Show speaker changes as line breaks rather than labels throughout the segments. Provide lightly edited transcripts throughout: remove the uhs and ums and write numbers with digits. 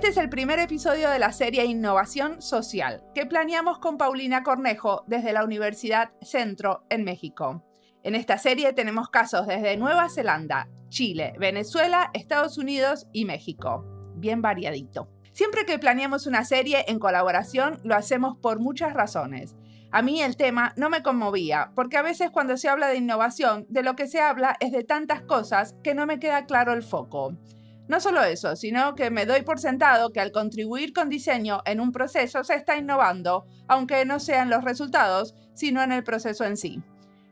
Este es el primer episodio de la serie Innovación Social, que planeamos con Paulina Cornejo desde la Universidad Centro en México. En esta serie tenemos casos desde Nueva Zelanda, Chile, Venezuela, Estados Unidos y México. Bien variadito. Siempre que planeamos una serie en colaboración, lo hacemos por muchas razones. A mí el tema no me conmovía, porque a veces cuando se habla de innovación, de lo que se habla es de tantas cosas que no me queda claro el foco. No solo eso, sino que me doy por sentado que al contribuir con diseño en un proceso se está innovando, aunque no sean los resultados, sino en el proceso en sí.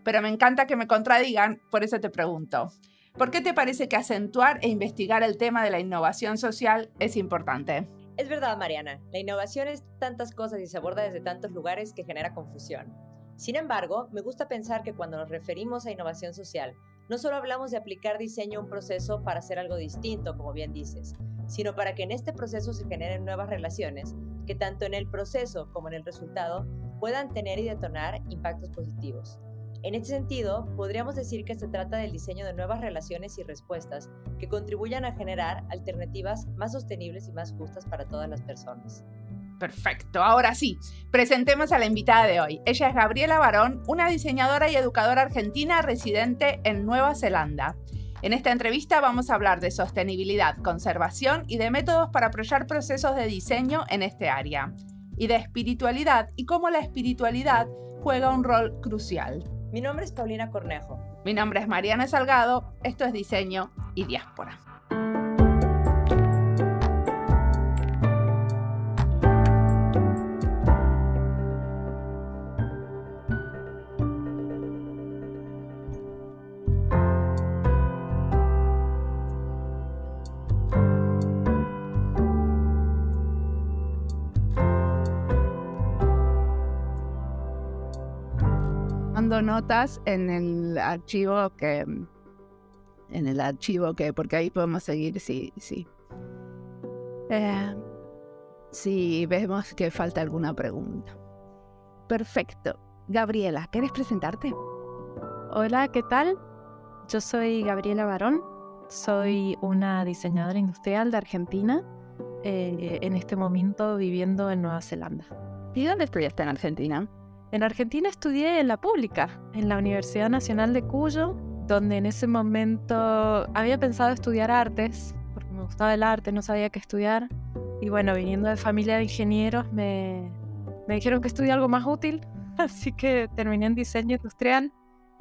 Pero me encanta que me contradigan, por eso te pregunto, ¿por qué te parece que acentuar e investigar el tema de la innovación social es importante?
Es verdad, Mariana, la innovación es tantas cosas y se aborda desde tantos lugares que genera confusión. Sin embargo, me gusta pensar que cuando nos referimos a innovación social, no solo hablamos de aplicar diseño a un proceso para hacer algo distinto, como bien dices, sino para que en este proceso se generen nuevas relaciones que tanto en el proceso como en el resultado puedan tener y detonar impactos positivos. En este sentido, podríamos decir que se trata del diseño de nuevas relaciones y respuestas que contribuyan a generar alternativas más sostenibles y más justas para todas las personas.
Perfecto, ahora sí, presentemos a la invitada de hoy. Ella es Gabriela Barón, una diseñadora y educadora argentina residente en Nueva Zelanda. En esta entrevista vamos a hablar de sostenibilidad, conservación y de métodos para apoyar procesos de diseño en este área. Y de espiritualidad y cómo la espiritualidad juega un rol crucial.
Mi nombre es Paulina Cornejo.
Mi nombre es Mariana Salgado, esto es Diseño y Diáspora. Notas en el archivo que porque ahí podemos seguir si vemos que falta alguna pregunta. Perfecto. Gabriela, ¿quieres presentarte?
Hola, ¿qué tal? Yo soy Gabriela Barón, soy una diseñadora industrial de Argentina, en este momento viviendo en Nueva Zelanda.
¿Y dónde estudiaste en Argentina?
En Argentina estudié en la pública, en la Universidad Nacional de Cuyo, donde en ese momento había pensado estudiar artes, porque me gustaba el arte, no sabía qué estudiar. Y bueno, viniendo de familia de ingenieros, me dijeron que estudié algo más útil, así que terminé en diseño industrial,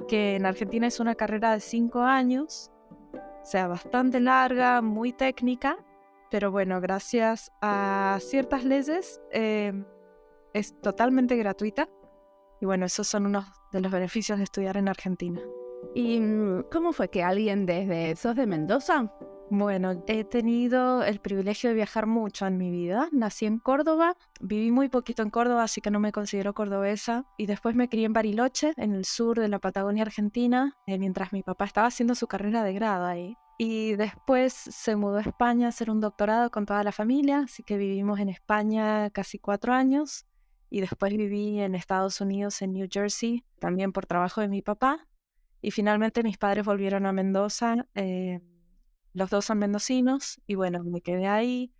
que en Argentina es una carrera de 5 años, o sea, bastante larga, muy técnica, pero bueno, gracias a ciertas leyes es totalmente gratuita. Y bueno, esos son unos de los beneficios de estudiar en Argentina.
¿Y cómo fue que sos de Mendoza?
Bueno, he tenido el privilegio de viajar mucho en mi vida. Nací en Córdoba, viví muy poquito en Córdoba, así que no me considero cordobesa. Y después me crié en Bariloche, en el sur de la Patagonia Argentina, mientras mi papá estaba haciendo su carrera de grado ahí. Y después se mudó a España a hacer un doctorado con toda la familia, así que vivimos en España casi 4 años. Y después viví en Estados Unidos, en New Jersey, también por trabajo de mi papá. Y finalmente mis padres volvieron a Mendoza, los dos son mendocinos, y bueno, me quedé ahí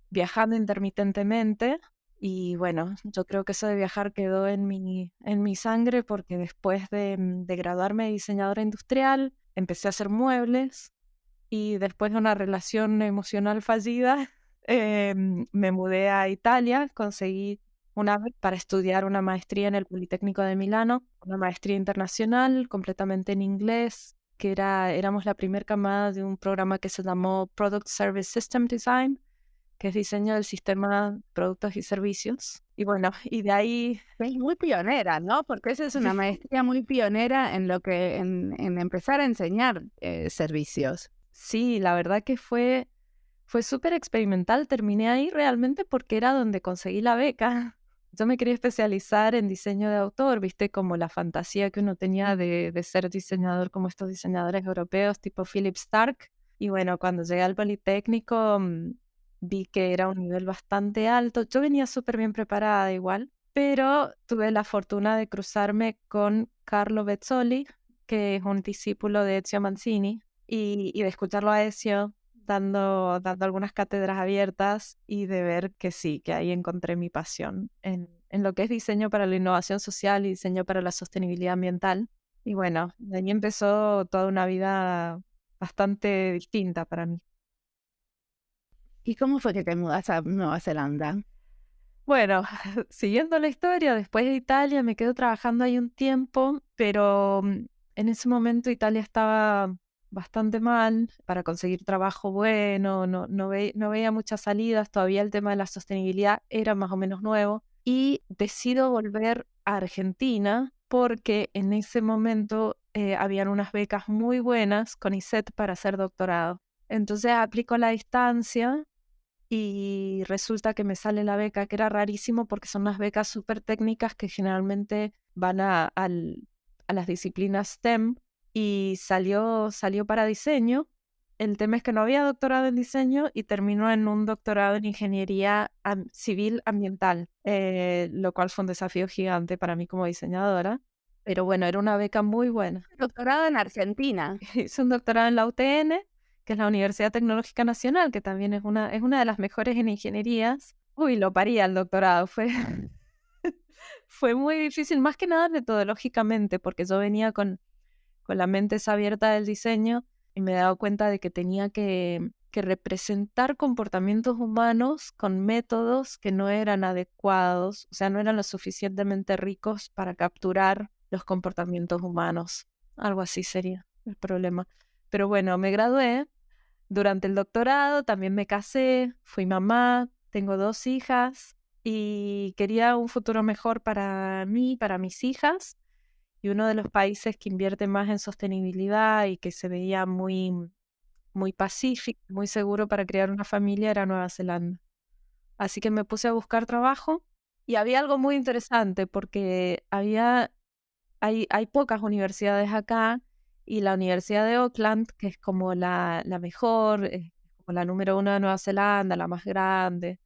viajando intermitentemente. Y bueno, yo creo que eso de viajar quedó en mi sangre, porque después de graduarme de diseñadora industrial, empecé a hacer muebles, y después de una relación emocional fallida, me mudé a Italia, conseguí una vez para estudiar una maestría en el Politécnico de Milano, una maestría internacional completamente en inglés, que éramos la primera camada de un programa que se llamó Product Service System Design, que es diseño del sistema productos y servicios. Y bueno, y de ahí...
Es muy pionera, ¿no? Porque esa es una maestría muy pionera en lo que en empezar a enseñar servicios.
Sí, la verdad que fue súper experimental. Terminé ahí realmente porque era donde conseguí la beca. Yo me quería especializar en diseño de autor, viste, como la fantasía que uno tenía de ser diseñador como estos diseñadores europeos tipo Philip Stark. Y bueno, cuando llegué al Politécnico vi que era un nivel bastante alto. Yo venía súper bien preparada igual, pero tuve la fortuna de cruzarme con Carlo Bezzoli, que es un discípulo de Ezio Mancini, y de escucharlo a Ezio dando algunas cátedras abiertas y de ver que sí, que ahí encontré mi pasión en lo que es diseño para la innovación social y diseño para la sostenibilidad ambiental. Y bueno, de ahí empezó toda una vida bastante distinta para mí.
¿Y cómo fue que te mudaste a Nueva Zelanda?
Bueno, siguiendo la historia, después de Italia me quedo trabajando ahí un tiempo, pero en ese momento Italia estaba bastante mal para conseguir trabajo bueno, no veía muchas salidas, todavía el tema de la sostenibilidad era más o menos nuevo y decido volver a Argentina porque en ese momento habían unas becas muy buenas con ISET para hacer doctorado. Entonces aplico la distancia y resulta que me sale la beca, que era rarísimo porque son unas becas súper técnicas que generalmente van a las disciplinas STEM y salió para diseño. El tema es que no había doctorado en diseño y terminó en un doctorado en ingeniería civil ambiental, lo cual fue un desafío gigante para mí como diseñadora. Pero bueno, era una beca muy buena.
Doctorado en Argentina.
Hice un doctorado en la UTN, que es la Universidad Tecnológica Nacional, que también es una de las mejores en ingenierías. Uy, lo paría el doctorado, fue muy difícil, más que nada metodológicamente, porque yo venía con la mente esa abierta del diseño y me he dado cuenta de que tenía que representar comportamientos humanos con métodos que no eran adecuados, o sea, no eran lo suficientemente ricos para capturar los comportamientos humanos. Algo así sería el problema. Pero bueno, me gradué. Durante el doctorado también me casé, fui mamá, tengo 2 hijas y quería un futuro mejor para mí, para mis hijas. Y uno de los países que invierte más en sostenibilidad y que se veía muy, muy pacífico, muy seguro para crear una familia era Nueva Zelanda. Así que me puse a buscar trabajo y había algo muy interesante porque hay pocas universidades acá y la Universidad de Auckland, que es como la mejor, como la número 1 de Nueva Zelanda, la más grande,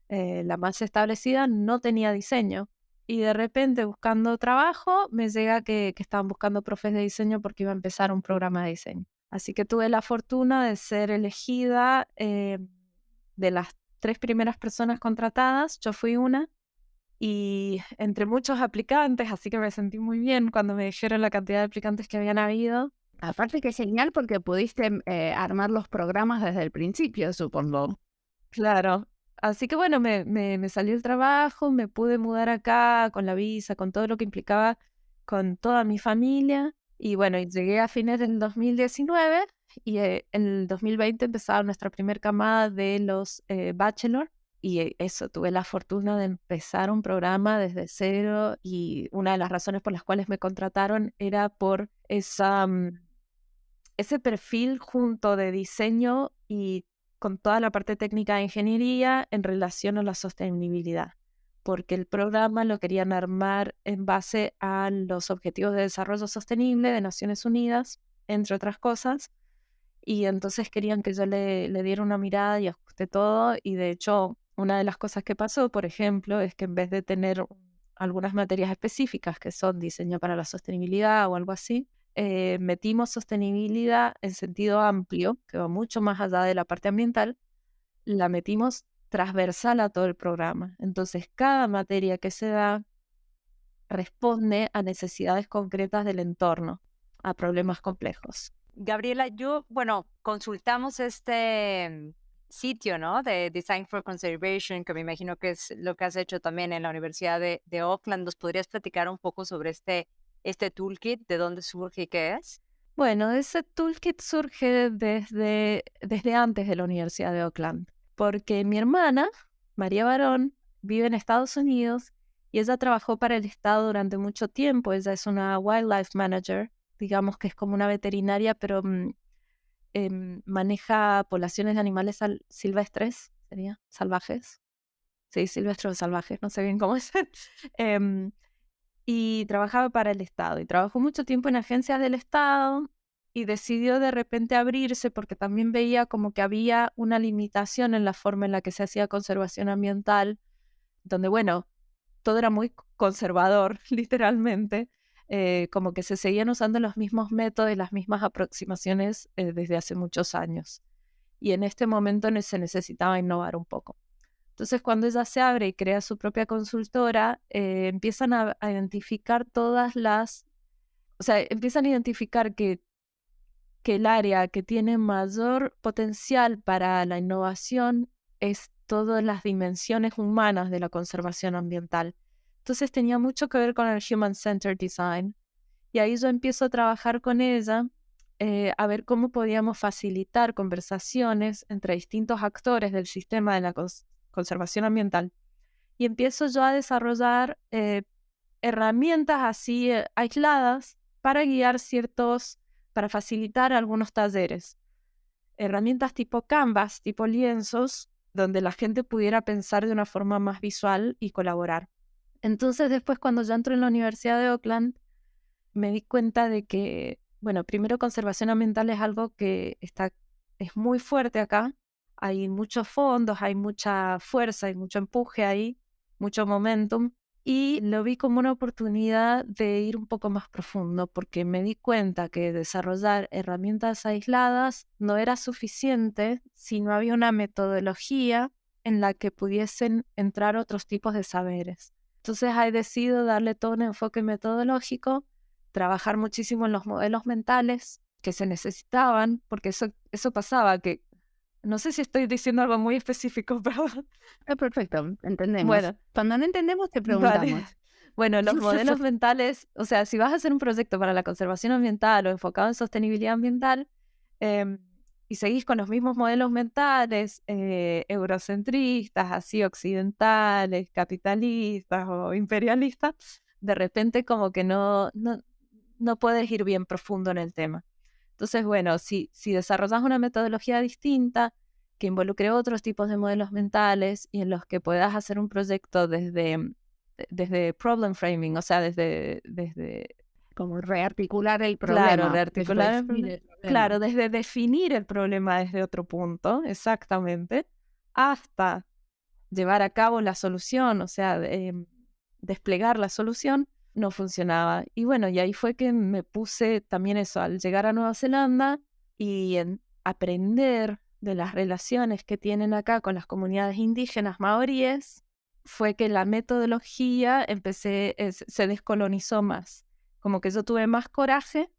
la más establecida, no tenía diseño. Y de repente, buscando trabajo, me llega que estaban buscando profes de diseño porque iba a empezar un programa de diseño. Así que tuve la fortuna de ser elegida de las 3 primeras personas contratadas. Yo fui una. Y entre muchos aplicantes, así que me sentí muy bien cuando me dijeron la cantidad de aplicantes que habían habido.
Aparte que es genial porque pudiste armar los programas desde el principio, supongo.
Claro. Así que bueno, me salió el trabajo, me pude mudar acá con la visa, con todo lo que implicaba con toda mi familia. Y bueno, y llegué a fines del 2019 y en el 2020 empezaba nuestra primera camada de los Bachelor. Y eso, tuve la fortuna de empezar un programa desde cero y una de las razones por las cuales me contrataron era por ese perfil junto de diseño y con toda la parte técnica de ingeniería en relación a la sostenibilidad, porque el programa lo querían armar en base a los Objetivos de Desarrollo Sostenible de Naciones Unidas, entre otras cosas, y entonces querían que yo le diera una mirada y ajuste todo, y de hecho una de las cosas que pasó, por ejemplo, es que en vez de tener algunas materias específicas que son diseño para la sostenibilidad o algo así, metimos sostenibilidad en sentido amplio, que va mucho más allá de la parte ambiental, la metimos transversal a todo el programa. Entonces, cada materia que se da responde a necesidades concretas del entorno, a problemas complejos.
Gabriela, consultamos este sitio, ¿no? De Design for Conservation, que me imagino que es lo que has hecho también en la Universidad de Auckland. ¿Nos podrías platicar un poco sobre este toolkit, de dónde surge y qué es?
Bueno, ese toolkit surge desde antes de la Universidad de Auckland, porque mi hermana, María Barón, vive en Estados Unidos y ella trabajó para el Estado durante mucho tiempo. Ella es una wildlife manager, digamos que es como una veterinaria, pero maneja poblaciones de animales silvestres, sería, salvajes. Sí, silvestres o salvajes, no sé bien cómo es. Y trabajaba para el Estado y trabajó mucho tiempo en agencias del Estado y decidió de repente abrirse porque también veía como que había una limitación en la forma en la que se hacía conservación ambiental, donde, bueno, todo era muy conservador, literalmente, como que se seguían usando los mismos métodos y las mismas aproximaciones desde hace muchos años. y en este momento se necesitaba innovar un poco. Entonces, cuando ella se abre y crea su propia consultora, empiezan a identificar empiezan a identificar que el área que tiene mayor potencial para la innovación es todas las dimensiones humanas de la conservación ambiental. Entonces tenía mucho que ver con el Human-Centered Design. Y ahí yo empiezo a trabajar con ella, a ver cómo podíamos facilitar conversaciones entre distintos actores del sistema de la conservación ambiental. Y empiezo yo a desarrollar herramientas así aisladas para facilitar algunos talleres. Herramientas tipo Canvas, tipo lienzos, donde la gente pudiera pensar de una forma más visual y colaborar. Entonces después, cuando ya entro en la Universidad de Auckland, me di cuenta de que, bueno, primero conservación ambiental es algo que es muy fuerte acá. Hay muchos fondos, hay mucha fuerza, hay mucho empuje ahí, mucho momentum. Y lo vi como una oportunidad de ir un poco más profundo, porque me di cuenta que desarrollar herramientas aisladas no era suficiente si no había una metodología en la que pudiesen entrar otros tipos de saberes. Entonces he decidido darle todo un enfoque metodológico, trabajar muchísimo en los modelos mentales que se necesitaban, porque eso pasaba, que no sé si estoy diciendo algo muy específico, pero...
Perfecto, entendemos.
Bueno,
cuando no entendemos te preguntamos.
vale. Bueno, los modelos mentales, o sea, si vas a hacer un proyecto para la conservación ambiental o enfocado en sostenibilidad ambiental, y seguís con los mismos modelos mentales, eurocentristas, así occidentales, capitalistas o imperialistas, de repente como que no puedes ir bien profundo en el tema. Entonces, bueno, si desarrollas una metodología distinta que involucre otros tipos de modelos mentales y en los que puedas hacer un proyecto desde problem framing, o sea, desde
como rearticular el problema.
Claro, rearticular el problema. Claro, desde definir el problema desde otro punto, exactamente, hasta llevar a cabo la solución, o sea, desplegar la solución, no funcionaba. Y bueno, y ahí fue que me puse también eso, al llegar a Nueva Zelanda y aprender de las relaciones que tienen acá con las comunidades indígenas maoríes, fue que la metodología se descolonizó más. Como que yo tuve más coraje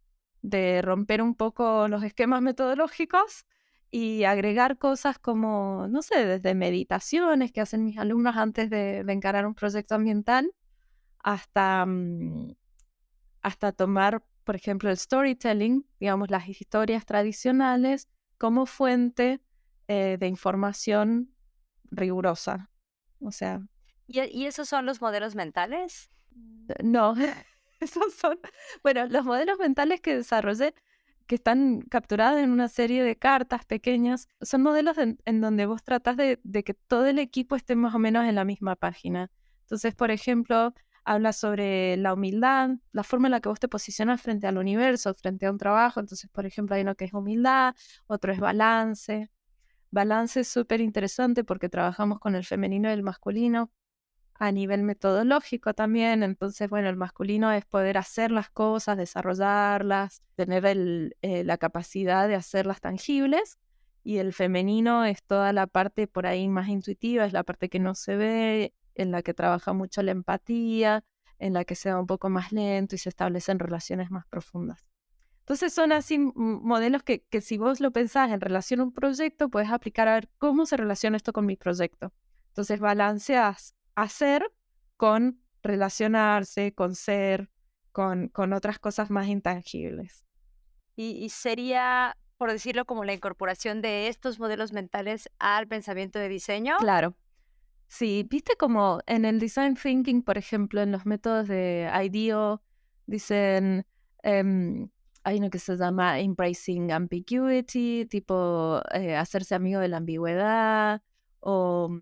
de romper un poco los esquemas metodológicos y agregar cosas como, no sé, desde meditaciones que hacen mis alumnos antes de encarar un proyecto ambiental, hasta tomar, por ejemplo, el storytelling, digamos, las historias tradicionales, como fuente de información rigurosa. O sea...
¿Y esos son los modelos mentales?
No, esos son, bueno, los modelos mentales que desarrollé, que están capturados en una serie de cartas pequeñas, son modelos en donde vos tratás de que todo el equipo esté más o menos en la misma página. Entonces, por ejemplo, habla sobre la humildad, la forma en la que vos te posicionas frente al universo, frente a un trabajo. Entonces, por ejemplo, hay uno que es humildad, otro es balance. Balance es súper interesante porque trabajamos con el femenino y el masculino a nivel metodológico también. Entonces, bueno, el masculino es poder hacer las cosas, desarrollarlas, tener la capacidad de hacerlas tangibles, y el femenino es toda la parte por ahí más intuitiva, es la parte que no se ve, en la que trabaja mucho la empatía, en la que se va un poco más lento y se establecen relaciones más profundas. Entonces son así modelos que si vos lo pensás en relación a un proyecto, puedes aplicar a ver cómo se relaciona esto con mi proyecto. Entonces balanceas hacer con relacionarse, con ser, con otras cosas más intangibles.
Y sería, por decirlo, como la incorporación de estos modelos mentales al pensamiento de diseño.
Claro. Sí, viste como en el design thinking, por ejemplo, en los métodos de IDEO, dicen, hay uno que se llama embracing ambiguity, tipo hacerse amigo de la ambigüedad, o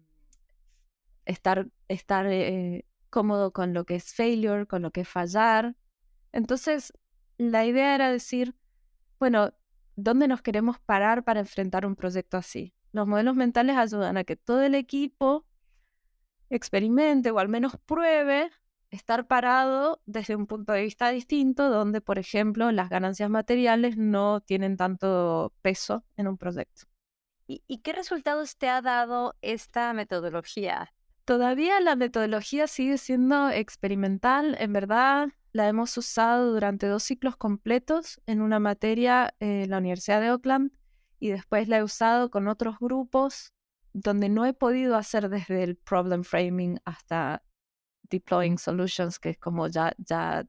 estar cómodo con lo que es failure, con lo que es fallar. Entonces, la idea era decir, bueno, ¿dónde nos queremos parar para enfrentar un proyecto así? Los modelos mentales ayudan a que todo el equipo experimente o al menos pruebe estar parado desde un punto de vista distinto, donde, por ejemplo, las ganancias materiales no tienen tanto peso en un proyecto. ¿Y qué resultados te ha dado esta metodología? Todavía la metodología sigue siendo experimental. En verdad, la hemos usado durante 2 ciclos completos en una materia en la Universidad de Auckland y después la he usado con otros grupos donde no he podido hacer desde el problem framing hasta deploying solutions, que es como ya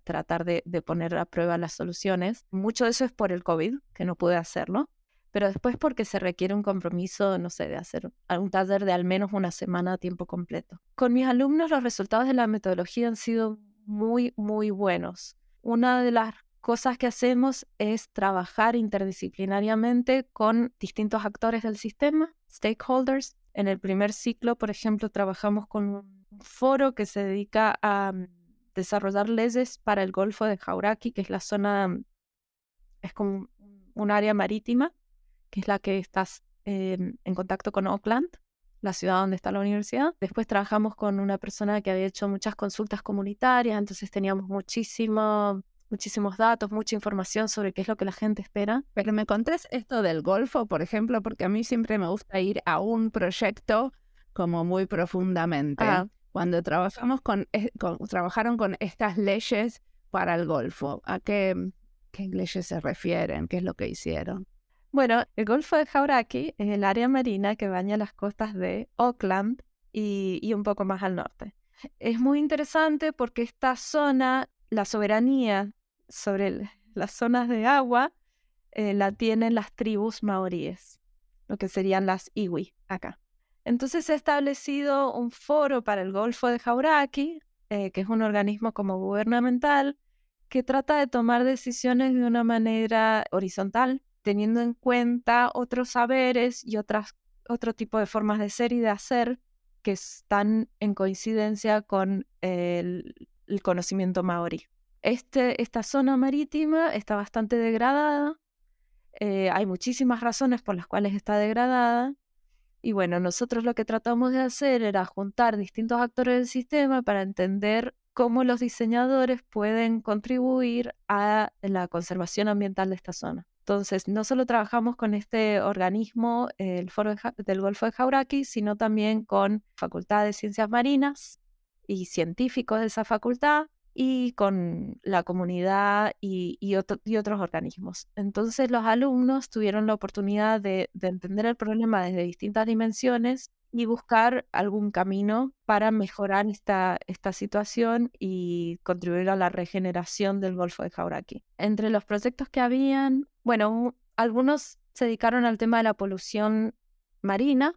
tratar de poner a prueba las soluciones. Mucho de eso es por el COVID, que no pude hacerlo, pero después porque se requiere un compromiso, no sé, de hacer un taller de al menos una semana a tiempo completo. Con mis alumnos los resultados de la metodología han sido muy, muy buenos. Una de las cosas que hacemos es trabajar interdisciplinariamente con distintos actores del sistema, stakeholders. En el primer ciclo, por ejemplo, trabajamos con un foro que se dedica a desarrollar leyes para el Golfo de Hauraki, que es la zona, es como un área marítima, que es la que estás en contacto con Auckland, la ciudad donde está la universidad. Después trabajamos con una persona que había hecho muchas consultas comunitarias, entonces teníamos muchísimos datos, mucha información sobre qué es lo que la gente espera.
Pero me contés esto del Golfo, por ejemplo, porque a mí siempre me gusta ir a un proyecto como muy profundamente. Cuando trabajaron con estas leyes para el Golfo, ¿a qué leyes se refieren? ¿Qué es lo que hicieron?
Bueno, el Golfo de Hauraki es el área marina que baña las costas de Auckland y un poco más al norte. Es muy interesante porque esta zona, la soberanía sobre las zonas de agua, la tienen las tribus maoríes, lo que serían las iwi acá. Entonces se ha establecido un foro para el Golfo de Hauraki, que es un organismo como gubernamental, que trata de tomar decisiones de una manera horizontal, teniendo en cuenta otros saberes y otro tipo de formas de ser y de hacer que están en coincidencia con el conocimiento maorí. Esta zona marítima está bastante degradada. Hay muchísimas razones por las cuales está degradada. Y bueno, nosotros lo que tratamos de hacer era juntar distintos actores del sistema para entender cómo los diseñadores pueden contribuir a la conservación ambiental de esta zona. Entonces, no solo trabajamos con este organismo, el Foro del Golfo de Hauraki, sino también con Facultad de Ciencias Marinas y científicos de esa facultad y con la comunidad y otros organismos. Entonces, los alumnos tuvieron la oportunidad de entender el problema desde distintas dimensiones y buscar algún camino para mejorar esta situación y contribuir a la regeneración del Golfo de Hauraki. Entre los proyectos que habían, bueno, algunos se dedicaron al tema de la polución marina,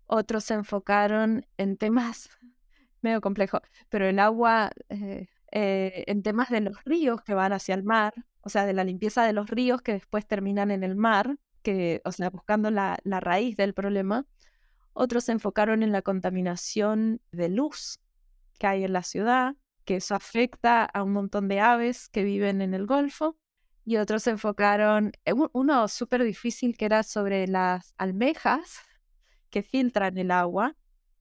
otros se enfocaron en temas medio complejos, pero el agua, en temas de los ríos que van hacia el mar, o sea, de la limpieza de los ríos que después terminan en el mar, o sea, buscando la raíz del problema. Otros se enfocaron en la contaminación de luz que hay en la ciudad, que eso afecta a un montón de aves que viven en el Golfo. Y otros se enfocaron, uno súper difícil que era sobre las almejas que filtran el agua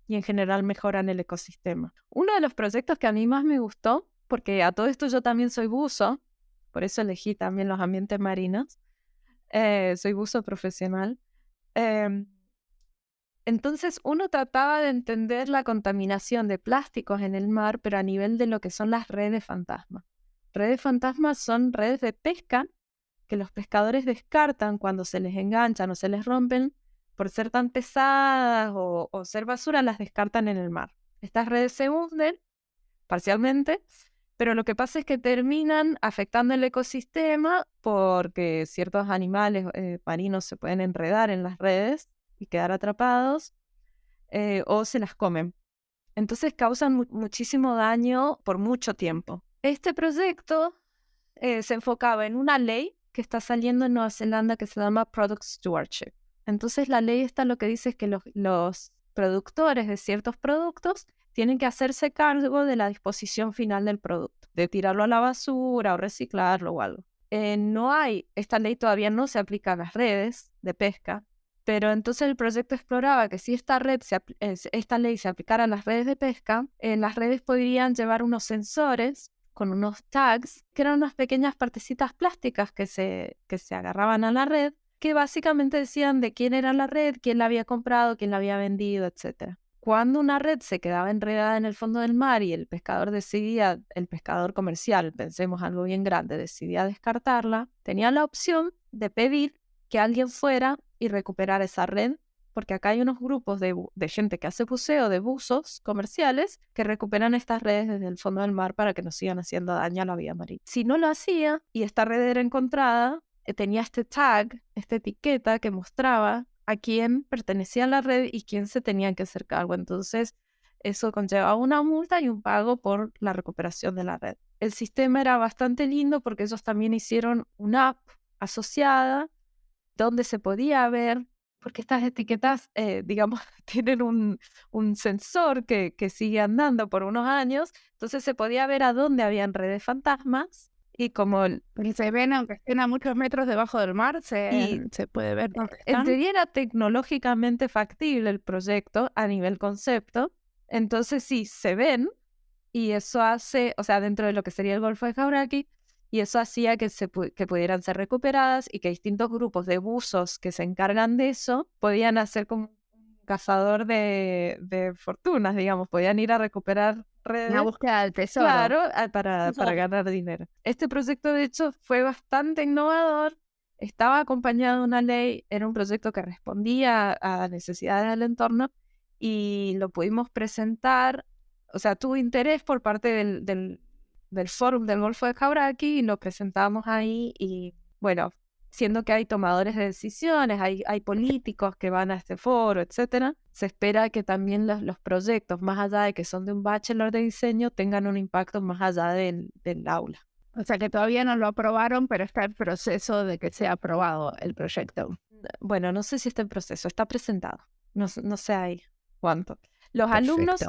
y en general mejoran el ecosistema. Uno de los proyectos que a mí más me gustó, porque a todo esto yo también soy buzo, por eso elegí también los ambientes marinos, soy buzo profesional. Entonces uno trataba de entender la contaminación de plásticos en el mar, pero a nivel de lo que son las redes fantasma. Redes fantasmas son redes de pesca que los pescadores descartan cuando se les enganchan o se les rompen por ser tan pesadas o ser basura, las descartan en el mar. Estas redes se hunden parcialmente, pero lo que pasa es que terminan afectando el ecosistema porque ciertos animales marinos se pueden enredar en las redes y quedar atrapados o se las comen. Entonces causan muchísimo daño por mucho tiempo. Este proyecto se enfocaba en una ley que está saliendo en Nueva Zelanda que se llama Product Stewardship. Entonces la ley esta lo que dice es que los productores de ciertos productos tienen que hacerse cargo de la disposición final del producto, de tirarlo a la basura o reciclarlo o algo. Esta ley todavía no se aplica a las redes de pesca, pero entonces el proyecto exploraba que si esta ley se aplicara a las redes de pesca, las redes podrían llevar unos sensores con unos tags, que eran unas pequeñas partecitas plásticas que se agarraban a la red que básicamente decían de quién era la red, quién la había comprado, quién la había vendido, etc. Cuando una red se quedaba enredada en el fondo del mar y el pescador decidía, el pescador comercial, pensemos algo bien grande, decidía descartarla, tenía la opción de pedir que alguien fuera y recuperara esa red, porque acá hay unos grupos de gente que hace buceo, de buzos comerciales, que recuperan estas redes desde el fondo del mar para que no sigan haciendo daño a la vida marina. Si no lo hacía y esta red era encontrada, tenía este tag, esta etiqueta que mostraba a quién pertenecía a la red y quién se tenía que hacer cargo. Entonces, eso conlleva una multa y un pago por la recuperación de la red. El sistema era bastante lindo porque ellos también hicieron una app asociada donde se podía ver, porque estas etiquetas, digamos, tienen un sensor que sigue andando por unos años, entonces se podía ver a dónde habían redes fantasmas y como...
Y se ven, aunque estén a muchos metros debajo del mar, se puede ver dónde
En
están.
teoría era tecnológicamente factible el proyecto a nivel concepto, entonces sí, se ven y eso hace, o sea, dentro de lo que sería el Golfo de Jauraki, y eso hacía que pudieran ser recuperadas y que distintos grupos de buzos que se encargan de eso podían hacer como un cazador de fortunas, digamos, podían ir a recuperar redes.
Una búsqueda del tesoro.
Claro, para ganar dinero. Este proyecto, de hecho, fue bastante innovador, estaba acompañado de una ley, era un proyecto que respondía a necesidades del entorno y lo pudimos presentar, o sea, tuvo interés por parte del Fórum del Golfo de Jauraki y lo presentamos ahí y, bueno, siendo que hay tomadores de decisiones, hay políticos que van a este foro, etcétera, se espera que también los proyectos, más allá de que son de un bachelor de diseño, tengan un impacto más allá del aula.
O sea que todavía no lo aprobaron, pero está en proceso de que sea aprobado el proyecto.
Bueno, no sé si está en proceso, está presentado. No sé ahí cuánto. Los
Perfecto.
alumnos,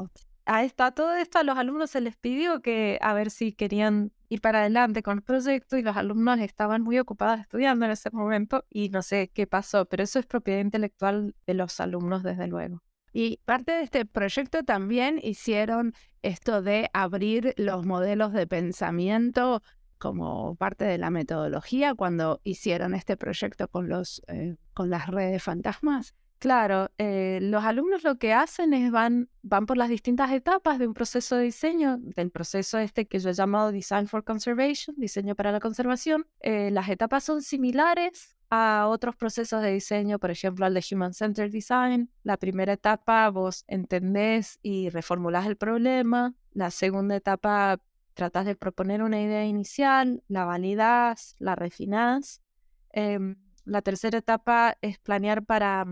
todo esto a los alumnos se les pidió que a ver si querían ir para adelante con el proyecto y los alumnos estaban muy ocupados estudiando en ese momento y no sé qué pasó, pero eso es propiedad intelectual de los alumnos desde luego.
Y parte de este proyecto también hicieron esto de abrir los modelos de pensamiento como parte de la metodología cuando hicieron este proyecto con las redes fantasmas.
Claro, los alumnos lo que hacen es van por las distintas etapas de un proceso de diseño, del proceso este que yo he llamado Design for Conservation, diseño para la conservación. Las etapas son similares a otros procesos de diseño, por ejemplo, al de Human Centered Design. La primera etapa vos entendés y reformulás el problema. La segunda etapa tratás de proponer una idea inicial, la validás, la refinás. La tercera etapa es planear para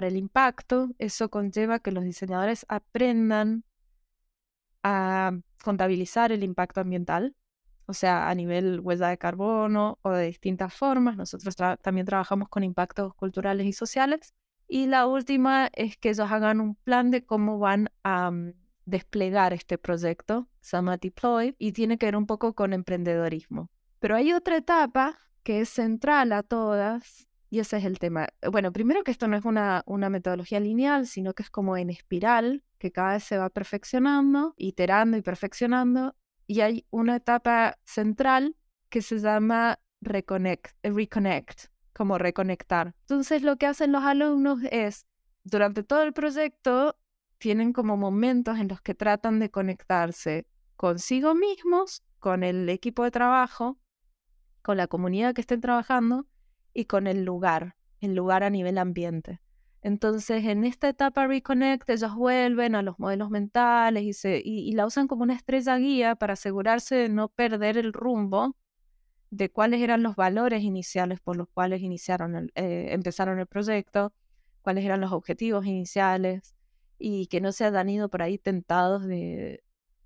el impacto. Eso conlleva que los diseñadores aprendan a contabilizar el impacto ambiental, o sea, a nivel huella de carbono o de distintas formas. Nosotros también trabajamos con impactos culturales y sociales. Y la última es que ellos hagan un plan de cómo van a desplegar este proyecto, se llama Deploy, y tiene que ver un poco con emprendedorismo. Pero hay otra etapa que es central a todas, y ese es el tema. Bueno, primero que esto no es una metodología lineal, sino que es como en espiral, que cada vez se va perfeccionando, iterando y perfeccionando, y hay una etapa central que se llama reconnect, como reconectar. Entonces lo que hacen los alumnos es, durante todo el proyecto, tienen como momentos en los que tratan de conectarse consigo mismos, con el equipo de trabajo, con la comunidad que estén trabajando y con el lugar a nivel ambiente. Entonces, en esta etapa Reconnect, ellos vuelven a los modelos mentales y la usan como una estrella guía para asegurarse de no perder el rumbo de cuáles eran los valores iniciales por los cuales empezaron el proyecto, cuáles eran los objetivos iniciales y que no se hayan ido por ahí tentados de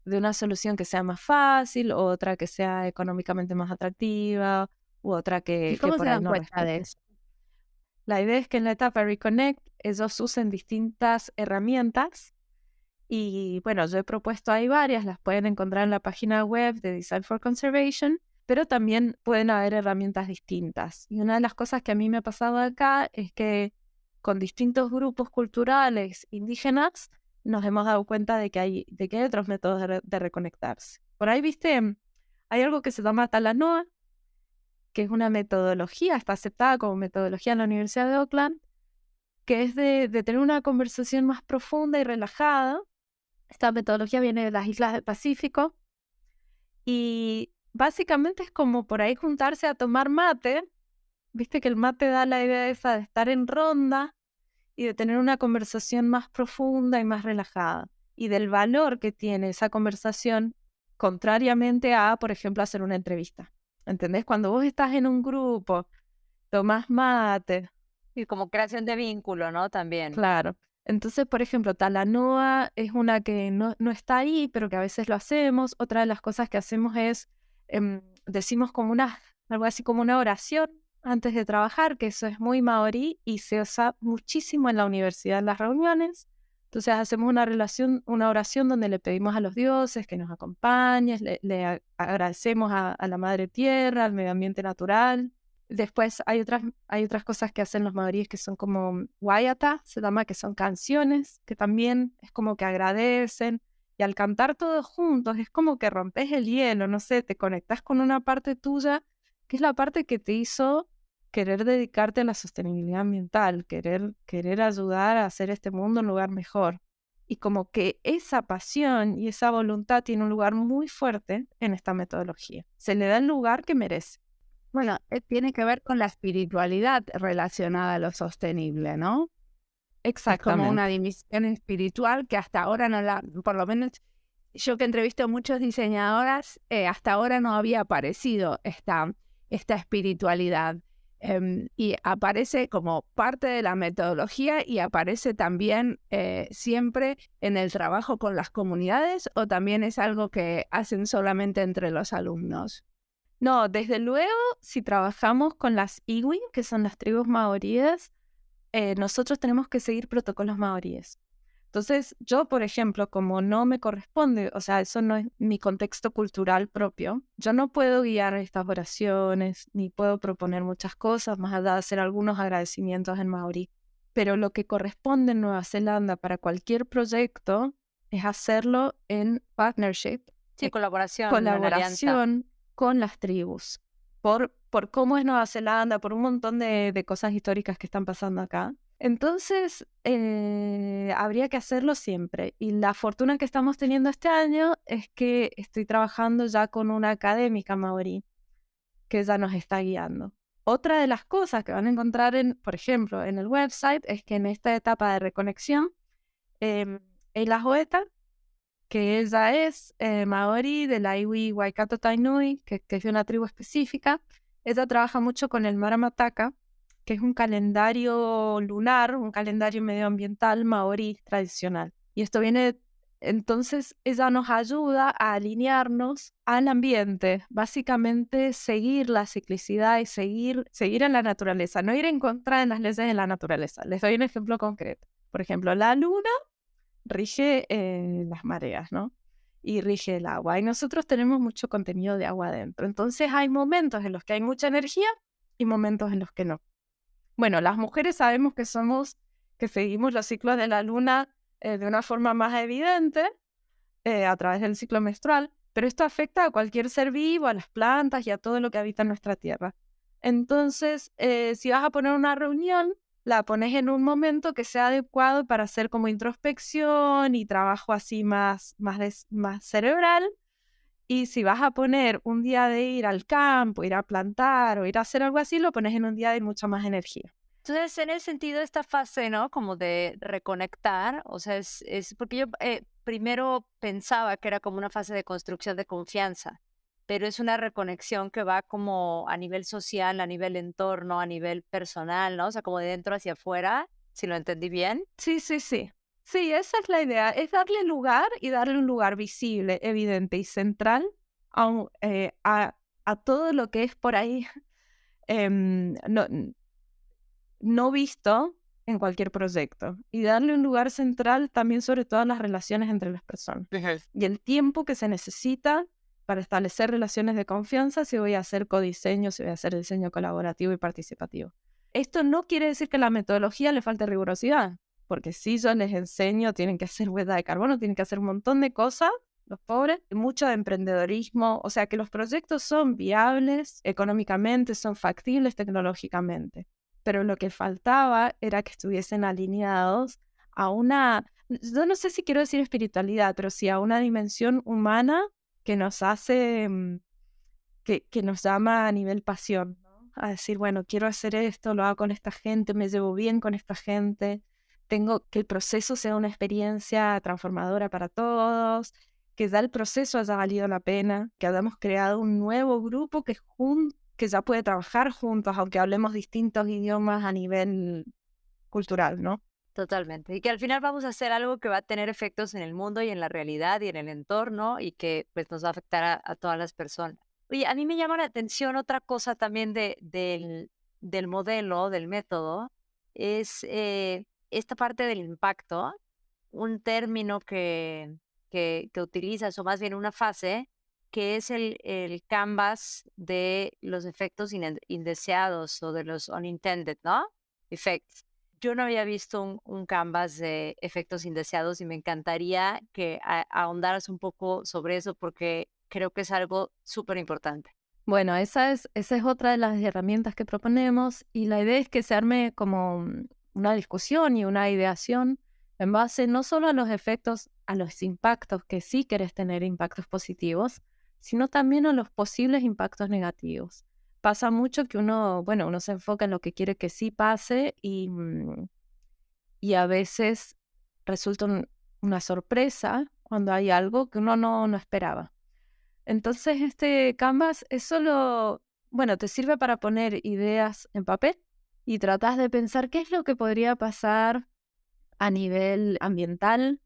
una solución que sea más fácil, o otra que sea económicamente más atractiva, u otra que
¿Cómo
por
se
ahí
dan
no
cuenta
respete.
de eso?
La idea es que en la etapa Reconnect ellos usen distintas herramientas y bueno, yo he propuesto ahí varias, las pueden encontrar en la página web de Design for Conservation, pero también pueden haber herramientas distintas. Y una de las cosas que a mí me ha pasado acá es que con distintos grupos culturales indígenas nos hemos dado cuenta de que hay otros métodos de reconectarse. Por ahí, viste, hay algo que se llma Talanoa, que es una metodología, está aceptada como metodología en la Universidad de Auckland, que es de tener una conversación más profunda y relajada. Esta metodología viene de las islas del Pacífico y básicamente es como por ahí juntarse a tomar mate. Viste que el mate da la idea esa de estar en ronda y de tener una conversación más profunda y más relajada. Y del valor que tiene esa conversación, contrariamente a, por ejemplo, hacer una entrevista. ¿Entendés? Cuando vos estás en un grupo, tomás mate.
Y como creación de vínculo, ¿no? También.
Claro. Entonces, por ejemplo, Talanoa es una que no está ahí, pero que a veces lo hacemos. Otra de las cosas que hacemos es, decimos como algo así como una oración antes de trabajar, que eso es muy maorí y se usa muchísimo en la universidad en las reuniones. Entonces hacemos una oración donde le pedimos a los dioses que nos acompañen, le agradecemos a la Madre Tierra, al medio ambiente natural. Después hay otras cosas que hacen los maoríes que son como waiata, se llama, que son canciones, que también es como que agradecen. Y al cantar todos juntos es como que rompes el hielo, no sé, te conectas con una parte tuya, que es la parte que te hizo querer dedicarte a la sostenibilidad ambiental, querer ayudar a hacer este mundo un lugar mejor. Y como que esa pasión y esa voluntad tiene un lugar muy fuerte en esta metodología. Se le da el lugar que merece.
Bueno, tiene que ver con la espiritualidad relacionada a lo sostenible, ¿no?
Exactamente.
Es como una dimensión espiritual que hasta ahora por lo menos yo que entrevisto a muchas diseñadoras, hasta ahora no había aparecido esta espiritualidad. Y aparece como parte de la metodología y aparece también siempre en el trabajo con las comunidades, o también es algo que hacen solamente entre los alumnos.
No, desde luego, si trabajamos con las iwi, que son las tribus maoríes, nosotros tenemos que seguir protocolos maoríes. Entonces, yo, por ejemplo, como no me corresponde, o sea, eso no es mi contexto cultural propio, yo no puedo guiar estas oraciones, ni puedo proponer muchas cosas, más allá de hacer algunos agradecimientos en maorí. Pero lo que corresponde en Nueva Zelanda para cualquier proyecto es hacerlo en partnership.
Sí, colaboración
Con las tribus. Por cómo es Nueva Zelanda, por un montón de cosas históricas que están pasando acá. Entonces, habría que hacerlo siempre. Y la fortuna que estamos teniendo este año es que estoy trabajando ya con una académica maorí que ya nos está guiando. Otra de las cosas que van a encontrar, por ejemplo, en el website, es que en esta etapa de reconexión, Eila Joeta, que ella es maorí de la iwi Waikato Tainui, que es de una tribu específica. Ella trabaja mucho con el Maramataka, que es un calendario lunar, un calendario medioambiental maorí tradicional. Y esto viene, entonces ella nos ayuda a alinearnos al ambiente, básicamente seguir la ciclicidad y seguir en la naturaleza, no ir en contra de las leyes de la naturaleza. Les doy un ejemplo concreto. Por ejemplo, la luna rige las mareas, ¿no? Y rige el agua. Y nosotros tenemos mucho contenido de agua adentro. Entonces hay momentos en los que hay mucha energía y momentos en los que no. Bueno, las mujeres sabemos que seguimos los ciclos de la luna de una forma más evidente a través del ciclo menstrual, pero esto afecta a cualquier ser vivo, a las plantas y a todo lo que habita en nuestra tierra. Entonces, si vas a poner una reunión, la pones en un momento que sea adecuado para hacer como introspección y trabajo así más cerebral. Y si vas a poner un día de ir al campo, ir a plantar o ir a hacer algo así, lo pones en un día de mucha más energía.
Entonces, en ese sentido, esta fase, ¿no? Como de reconectar, o sea, es porque yo primero pensaba que era como una fase de construcción de confianza, pero es una reconexión que va como a nivel social, a nivel entorno, a nivel personal, ¿no? O sea, como de dentro hacia afuera, si lo entendí bien.
Sí. Sí, esa es la idea, es darle lugar y darle un lugar visible, evidente y central a todo lo que es por ahí no visto en cualquier proyecto. Y darle un lugar central también sobre todas las relaciones entre las personas. Y el tiempo que se necesita para establecer relaciones de confianza si voy a hacer codiseño, si voy a hacer diseño colaborativo y participativo. Esto no quiere decir que a la metodología le falte rigurosidad, porque si yo les enseño, tienen que hacer huella de carbono, tienen que hacer un montón de cosas, los pobres, mucho de emprendedorismo, o sea que los proyectos son viables económicamente, son factibles tecnológicamente, pero lo que faltaba era que estuviesen alineados a una, yo no sé si quiero decir espiritualidad, pero sí a una dimensión humana que nos hace, que nos llama a nivel pasión, ¿no? A decir, bueno, quiero hacer esto, lo hago con esta gente, me llevo bien con esta gente, tengo que el proceso sea una experiencia transformadora para todos, que ya el proceso haya valido la pena, que hayamos creado un nuevo grupo que ya puede trabajar juntos, aunque hablemos distintos idiomas a nivel cultural, ¿no?
Totalmente. Y que al final vamos a hacer algo que va a tener efectos en el mundo y en la realidad y en el entorno y que pues nos va a afectar a todas las personas. Oye, a mí me llama la atención otra cosa también del modelo, del método, es esta parte del impacto, un término que utilizas, o más bien una fase, que es el canvas de los efectos indeseados o de los unintended, ¿no? Effects. Yo no había visto un canvas de efectos indeseados y me encantaría que ahondaras un poco sobre eso porque creo que es algo súper importante.
Bueno, esa es otra de las herramientas que proponemos y la idea es que se arme como una discusión y una ideación en base no solo a los efectos, a los impactos, que sí querés tener impactos positivos, sino también a los posibles impactos negativos. Pasa mucho que uno se enfoca en lo que quiere que sí pase y a veces resulta una sorpresa cuando hay algo que uno no esperaba. Entonces este Canvas es solo, te sirve para poner ideas en papel y tratás de pensar qué es lo que podría pasar a nivel ambiental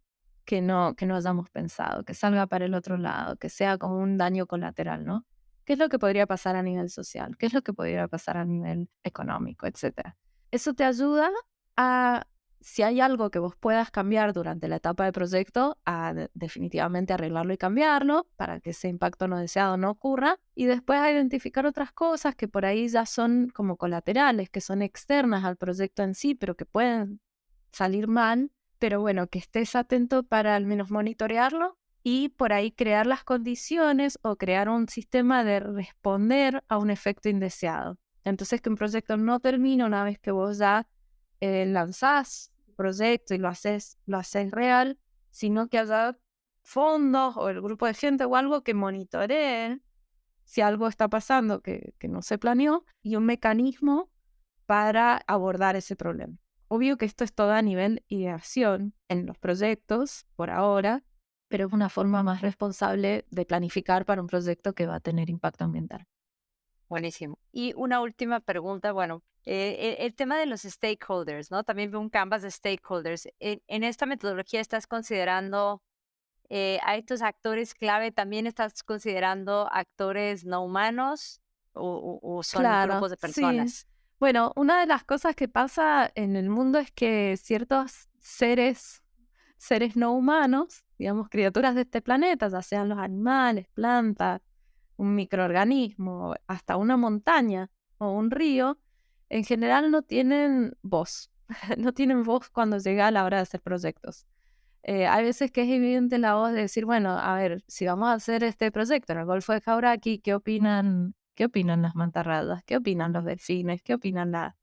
que no hayamos pensado, que salga para el otro lado, que sea como un daño colateral, ¿no? ¿Qué es lo que podría pasar a nivel social? ¿Qué es lo que podría pasar a nivel económico, etcétera? Eso te ayuda a, si hay algo que vos puedas cambiar durante la etapa de proyecto, a definitivamente arreglarlo y cambiarlo para que ese impacto no deseado no ocurra, y después a identificar otras cosas que por ahí ya son como colaterales, que son externas al proyecto en sí, pero que pueden salir mal, pero bueno, que estés atento para al menos monitorearlo y por ahí crear las condiciones o crear un sistema de responder a un efecto indeseado. Entonces que un proyecto no termine una vez que vos ya lanzás el proyecto y lo haces real, sino que haya fondos o el grupo de gente o algo que monitoree si algo está pasando que no se planeó y un mecanismo para abordar ese problema. Obvio que esto es todo a nivel ideación en los proyectos por ahora, pero es una forma más responsable de planificar para un proyecto que va a tener impacto ambiental.
Buenísimo. Y una última pregunta, el tema de los stakeholders, ¿no? También veo un canvas de stakeholders. En esta metodología estás considerando a estos actores clave, ¿también estás considerando actores no humanos o son grupos de personas?
Sí. Bueno, una de las cosas que pasa en el mundo es que ciertos seres no humanos, digamos, criaturas de este planeta, ya sean los animales, plantas, un microorganismo, hasta una montaña o un río, en general no tienen voz. No tienen voz cuando llega la hora de hacer proyectos. Hay veces que es evidente la voz de decir, bueno, a ver, si vamos a hacer este proyecto en el Golfo de Jauraki, ¿qué opinan las mantarrayas? ¿Qué opinan los delfines? ¿Qué opinan las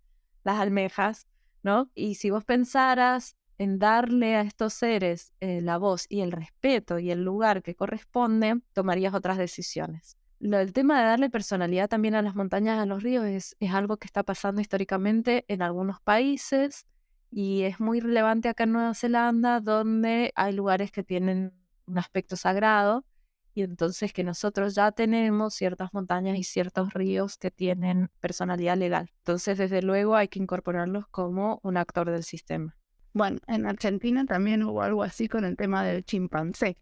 almejas? ¿No? Y si vos pensaras en darle a estos seres la voz y el respeto y el lugar que corresponde, tomarías otras decisiones. El tema de darle personalidad también a las montañas, a los ríos, es algo que está pasando históricamente en algunos países y es muy relevante acá en Nueva Zelanda, donde hay lugares que tienen un aspecto sagrado y entonces que nosotros ya tenemos ciertas montañas y ciertos ríos que tienen personalidad legal. Entonces, desde luego, hay que incorporarlos como un actor del sistema.
Bueno, en Argentina también hubo algo así con el tema del chimpancé,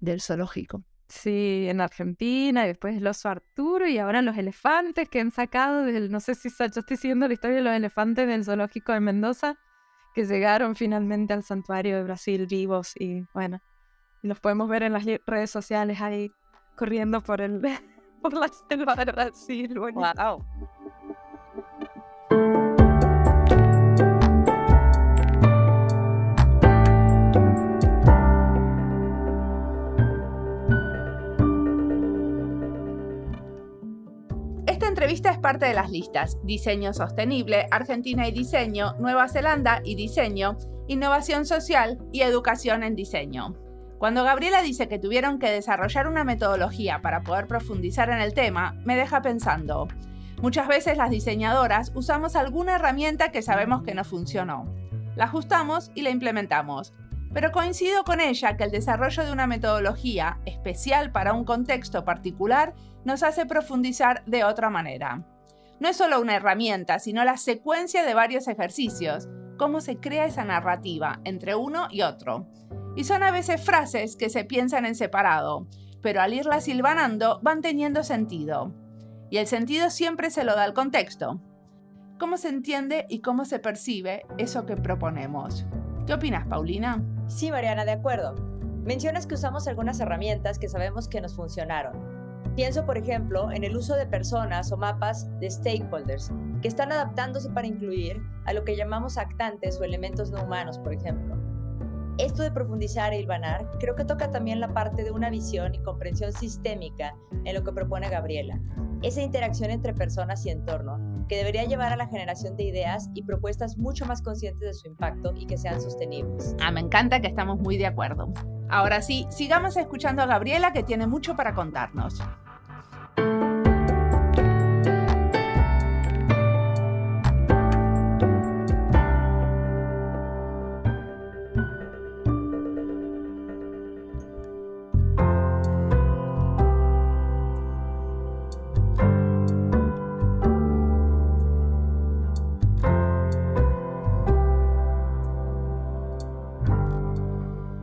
del zoológico.
Sí, en Argentina, y después el oso Arturo, y ahora los elefantes que han sacado no sé si yo estoy siguiendo la historia de los elefantes del zoológico de Mendoza, que llegaron finalmente al santuario de Brasil vivos, y bueno, los podemos ver en las redes sociales ahí corriendo por la selva de Brasil. Bonito.
Wow.
parte de las listas: diseño sostenible, Argentina y diseño, Nueva Zelanda y diseño, innovación social y educación en diseño. Cuando Gabriela dice que tuvieron que desarrollar una metodología para poder profundizar en el tema, me deja pensando. Muchas veces las diseñadoras usamos alguna herramienta que sabemos que no funcionó. La ajustamos y la implementamos. Pero coincido con ella que el desarrollo de una metodología especial para un contexto particular nos hace profundizar de otra manera. No es solo una herramienta, sino la secuencia de varios ejercicios, cómo se crea esa narrativa entre uno y otro. Y son a veces frases que se piensan en separado, pero al irlas hilvanando van teniendo sentido. Y el sentido siempre se lo da el contexto. ¿Cómo se entiende y cómo se percibe eso que proponemos? ¿Qué opinas, Paulina?
Sí, Mariana, de acuerdo. Mencionas que usamos algunas herramientas que sabemos que nos funcionaron. Pienso, por ejemplo, en el uso de personas o mapas de stakeholders que están adaptándose para incluir a lo que llamamos actantes o elementos no humanos, por ejemplo. Esto de profundizar e hilvanar creo que toca también la parte de una visión y comprensión sistémica en lo que propone Gabriela. Esa interacción entre personas y entorno que debería llevar a la generación de ideas y propuestas mucho más conscientes de su impacto y que sean sostenibles.
Me encanta que estamos muy de acuerdo. Ahora sí, sigamos escuchando a Gabriela, que tiene mucho para contarnos.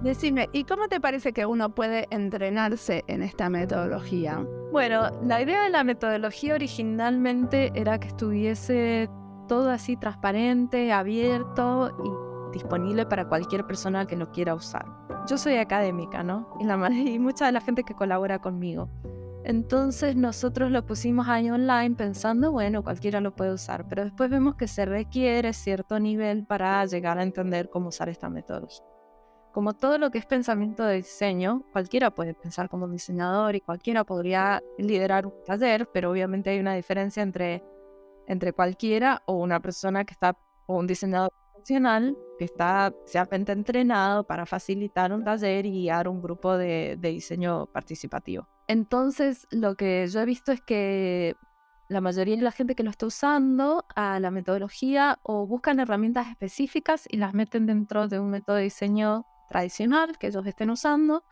Decime, ¿y cómo te parece que uno puede entrenarse en esta metodología?
Bueno, la idea de la metodología originalmente era que estuviese todo así transparente, abierto y disponible para cualquier persona que lo quiera usar. Yo soy académica, ¿no? Y mucha de la gente que colabora conmigo. Entonces nosotros lo pusimos ahí online pensando, bueno, cualquiera lo puede usar, pero después vemos que se requiere cierto nivel para llegar a entender cómo usar esta metodología. Como todo lo que es pensamiento de diseño, cualquiera puede pensar como diseñador y cualquiera podría liderar un taller, pero obviamente hay una diferencia entre cualquiera o una persona que está, o un diseñador profesional que está especialmente entrenado para facilitar un taller y guiar un grupo de diseño participativo. Entonces, lo que yo he visto es que la mayoría de la gente que lo está usando a la metodología o buscan herramientas específicas y las meten dentro de un método de diseño tradicional que ellos estén usando,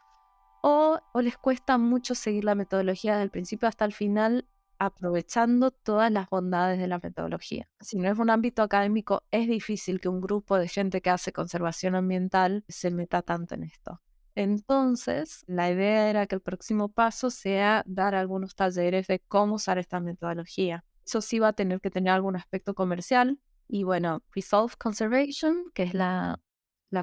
o les cuesta mucho seguir la metodología desde el principio hasta el final, aprovechando todas las bondades de la metodología. Si no es un ámbito académico, es difícil que un grupo de gente que hace conservación ambiental se meta tanto en esto. Entonces, la idea era que el próximo paso sea dar algunos talleres de cómo usar esta metodología. Eso sí va a tener que tener algún aspecto comercial. Y bueno, Resolve Conservation, que es la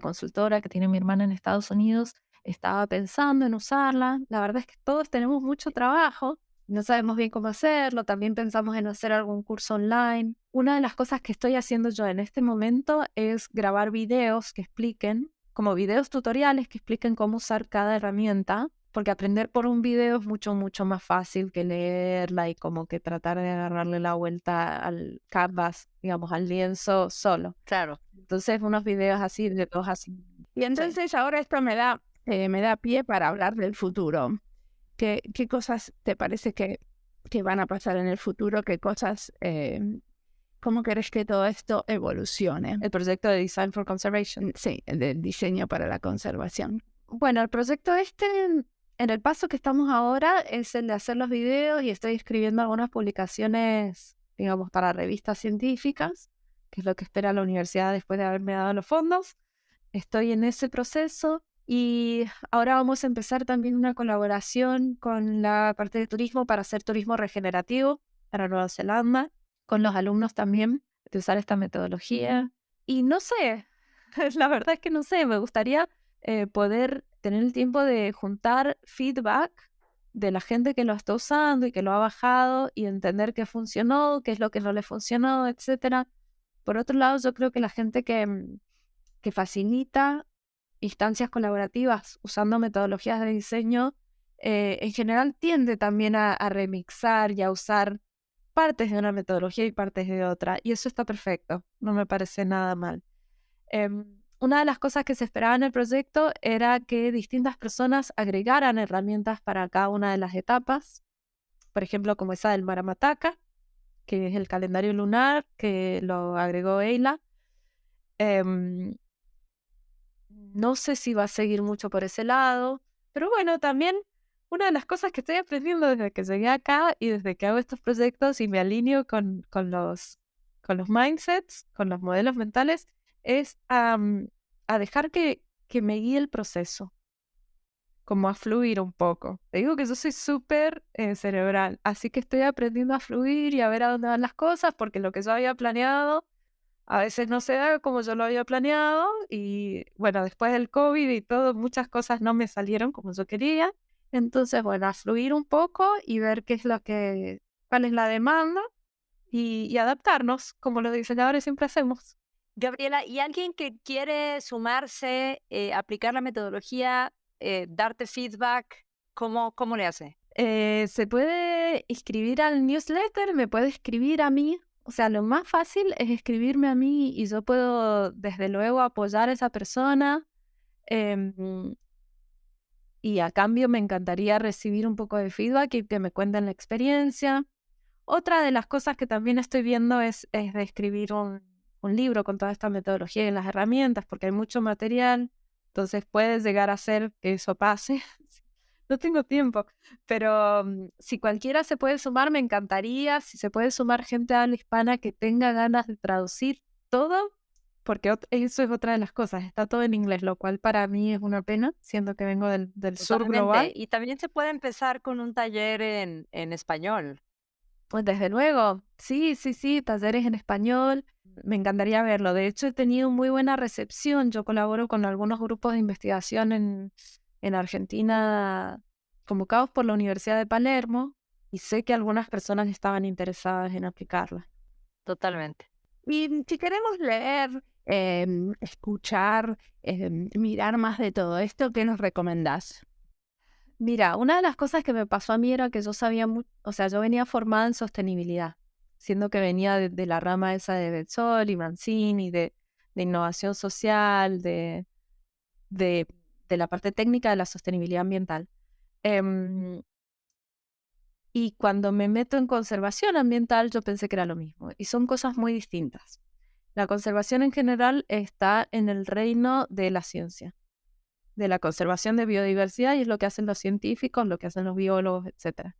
consultora que tiene mi hermana en Estados Unidos, estaba pensando en usarla. La verdad es que todos tenemos mucho trabajo, no sabemos bien cómo hacerlo. También pensamos en hacer algún curso online. Una de las cosas que estoy haciendo yo en este momento es grabar videos que expliquen, como videos tutoriales que expliquen cómo usar cada herramienta, porque aprender por un video es mucho, mucho más fácil que leerla y como que tratar de agarrarle la vuelta al canvas, digamos, al lienzo solo.
Claro.
Entonces, unos videos así, de todos así.
Y entonces ahora esto me da pie para hablar del futuro. ¿Qué cosas te parece que van a pasar en el futuro? ¿Qué cosas... ¿Cómo querés que todo esto evolucione?
El proyecto de Design for Conservation.
Sí, el de diseño para la conservación.
Bueno, el proyecto en el paso que estamos ahora es el de hacer los videos y estoy escribiendo algunas publicaciones, digamos, para revistas científicas, que es lo que espera la universidad después de haberme dado los fondos. Estoy en ese proceso y ahora vamos a empezar también una colaboración con la parte de turismo para hacer turismo regenerativo para Nueva Zelanda, con los alumnos también, de usar esta metodología. Y no sé, la verdad es que no sé, me gustaría poder tener el tiempo de juntar feedback de la gente que lo está usando y que lo ha bajado y entender qué funcionó, qué es lo que no le funcionó, etc. Por otro lado, yo creo que la gente que facilita instancias colaborativas usando metodologías de diseño, en general tiende también a remixar y a usar partes de una metodología y partes de otra, y eso está perfecto, no me parece nada mal. Una de las cosas que se esperaba en el proyecto era que distintas personas agregaran herramientas para cada una de las etapas, por ejemplo, como esa del Maramataka, que es el calendario lunar, que lo agregó Eila. No sé si va a seguir mucho por ese lado, pero bueno, también una de las cosas que estoy aprendiendo desde que llegué acá y desde que hago estos proyectos y me alineo con los mindsets, con los modelos mentales, es a dejar que me guíe el proceso, como a fluir un poco. Te digo que yo soy súper cerebral, así que estoy aprendiendo a fluir y a ver a dónde van las cosas, porque lo que yo había planeado a veces no se da como yo lo había planeado y bueno, después del COVID y todo, muchas cosas no me salieron como yo quería. Entonces, bueno, a fluir un poco y ver cuál es la demanda y adaptarnos, como los diseñadores siempre hacemos.
Gabriela, ¿y alguien que quiere sumarse, aplicar la metodología, darte feedback, cómo le hace?
Se puede inscribir al newsletter, me puede escribir a mí. O sea, lo más fácil es escribirme a mí y yo puedo, desde luego, apoyar a esa persona. Y a cambio me encantaría recibir un poco de feedback y que me cuenten la experiencia. Otra de las cosas que también estoy viendo es de escribir un libro con toda esta metodología y las herramientas, porque hay mucho material, entonces puede llegar a ser que eso pase. No tengo tiempo, pero si cualquiera se puede sumar, me encantaría. Si se puede sumar gente de habla hispana que tenga ganas de traducir todo, porque eso es otra de las cosas, está todo en inglés, lo cual para mí es una pena, siendo que vengo del sur global.
Y también se puede empezar con un taller en español.
Pues desde luego, sí, talleres en español, me encantaría verlo. De hecho, he tenido muy buena recepción. Yo colaboro con algunos grupos de investigación en Argentina convocados por la Universidad de Palermo y sé que algunas personas estaban interesadas en aplicarla.
Totalmente.
Y si queremos leer, escuchar, mirar más de todo esto, ¿qué nos recomendás?
Mira, una de las cosas que me pasó a mí era que yo sabía yo venía formada en sostenibilidad, siendo que venía de la rama esa de Betzol y Mancini, de innovación social, de la parte técnica de la sostenibilidad ambiental. Y cuando me meto en conservación ambiental, yo pensé que era lo mismo, y son cosas muy distintas. La conservación en general está en el reino de la ciencia, de la conservación de biodiversidad, y es lo que hacen los científicos, lo que hacen los biólogos, etc.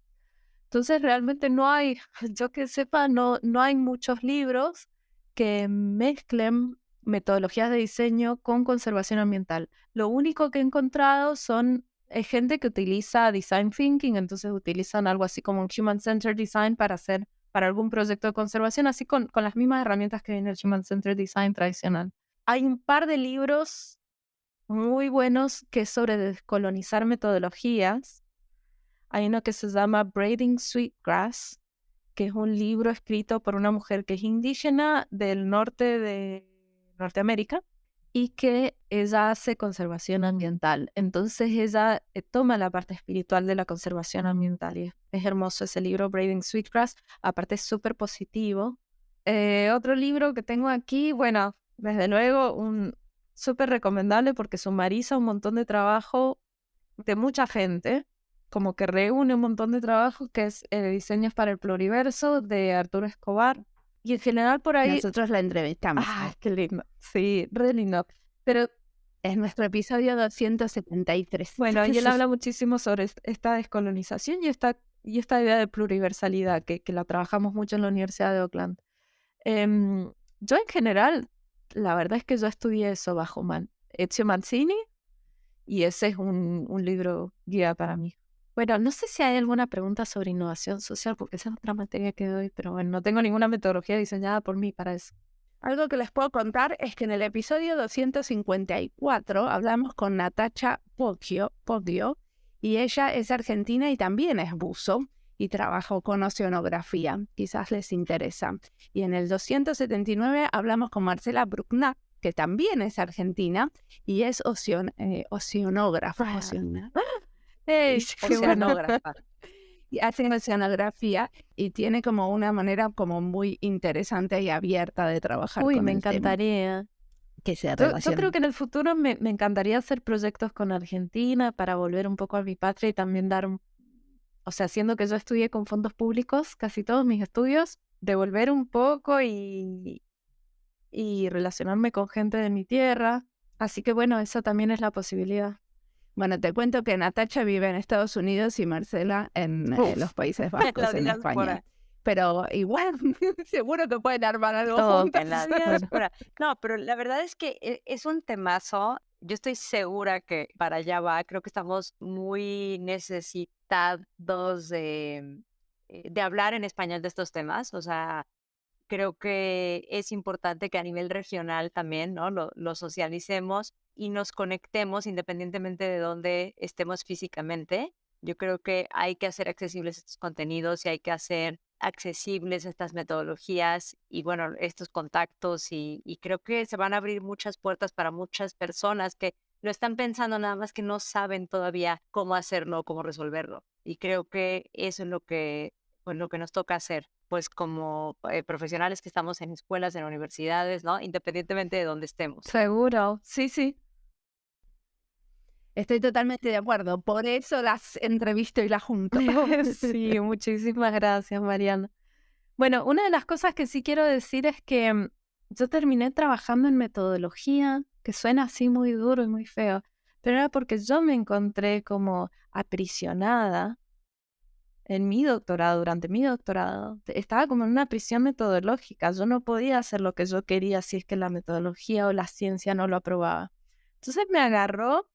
Entonces realmente no hay, yo que sepa, no hay muchos libros que mezclen metodologías de diseño con conservación ambiental. Lo único que he encontrado es gente que utiliza design thinking, entonces utilizan algo así como un human-centered design para algún proyecto de conservación, así con las mismas herramientas que viene el human-centered design tradicional. Hay un par de libros muy buenos que es sobre descolonizar metodologías. Hay uno que se llama Braiding Sweetgrass, que es un libro escrito por una mujer que es indígena del norte de Norteamérica y que ella hace conservación ambiental. Entonces ella toma la parte espiritual de la conservación ambiental y es hermoso ese libro, Braiding Sweetgrass. Aparte es súper positivo. Otro libro que tengo aquí, bueno, desde luego un súper recomendable porque sumariza un montón de trabajo de mucha gente, como que reúne un montón de trabajos, que es Diseños para el Pluriverso de Arturo Escobar. Y en general por ahí...
Nosotros la entrevistamos.
¡Ay, qué lindo! Sí, re lindo. Pero
es nuestro episodio 273.
Bueno, y él habla muchísimo sobre esta descolonización y esta idea de pluriversalidad que la trabajamos mucho en la Universidad de Auckland. Yo en general, la verdad es que yo estudié eso bajo Ezio Mancini y ese es un libro guía para mí. Bueno, no sé si hay alguna pregunta sobre innovación social, porque esa es otra materia que doy, pero bueno, no tengo ninguna metodología diseñada por mí para eso.
Algo que les puedo contar es que en el episodio 254 hablamos con Natacha Poggio, y ella es argentina y también es buzo y trabajó con oceanografía, quizás les interesa. Y en el 279 hablamos con Marcela Brucknac, que también es argentina y es oceanógrafa.
Oceanógrafa.
y hace oceanografía y tiene como una manera como muy interesante y abierta de trabajar
Uy,
con
me
el tema
encantaría.
que se
Yo creo
relaciona.
que en el futuro me encantaría hacer proyectos con Argentina para volver un poco a mi patria y también o sea, siendo que yo estudié con fondos públicos, casi todos mis estudios, devolver un poco y relacionarme con gente de mi tierra. Así que bueno, eso también es la posibilidad.
Bueno, te cuento que Natacha vive en Estados Unidos y Marcela en
Uf,
los Países
la
Bajos, en
diáspora.
España. Pero igual, seguro que pueden armar algo
Oh,
juntas.
En la diáspora. No, pero la verdad es que es un temazo. Yo estoy segura que para allá va. Creo que estamos muy necesitados de hablar en español de estos temas. O sea, creo que es importante que a nivel regional también, ¿no? Lo socialicemos y nos conectemos independientemente de dónde estemos físicamente. Yo creo que hay que hacer accesibles estos contenidos y hay que hacer accesibles estas metodologías y bueno, estos contactos y creo que se van a abrir muchas puertas para muchas personas que lo están pensando nada más que no saben todavía cómo hacerlo, cómo resolverlo. Y creo que eso es pues, lo que nos toca hacer, pues como profesionales que estamos en escuelas, en universidades, ¿no? Independientemente de dónde estemos.
seguro, sí, sí.
Estoy totalmente de acuerdo. Por eso las entrevisto y las junto.
Sí, muchísimas gracias, Mariana. Bueno, una de las cosas que sí quiero decir es que yo terminé trabajando en metodología, que suena así muy duro y muy feo, pero era porque yo me encontré como aprisionada en mi doctorado, durante mi doctorado. Estaba como en una prisión metodológica. Yo no podía hacer lo que yo quería si es que la metodología o la ciencia no lo aprobaba. Entonces me agarró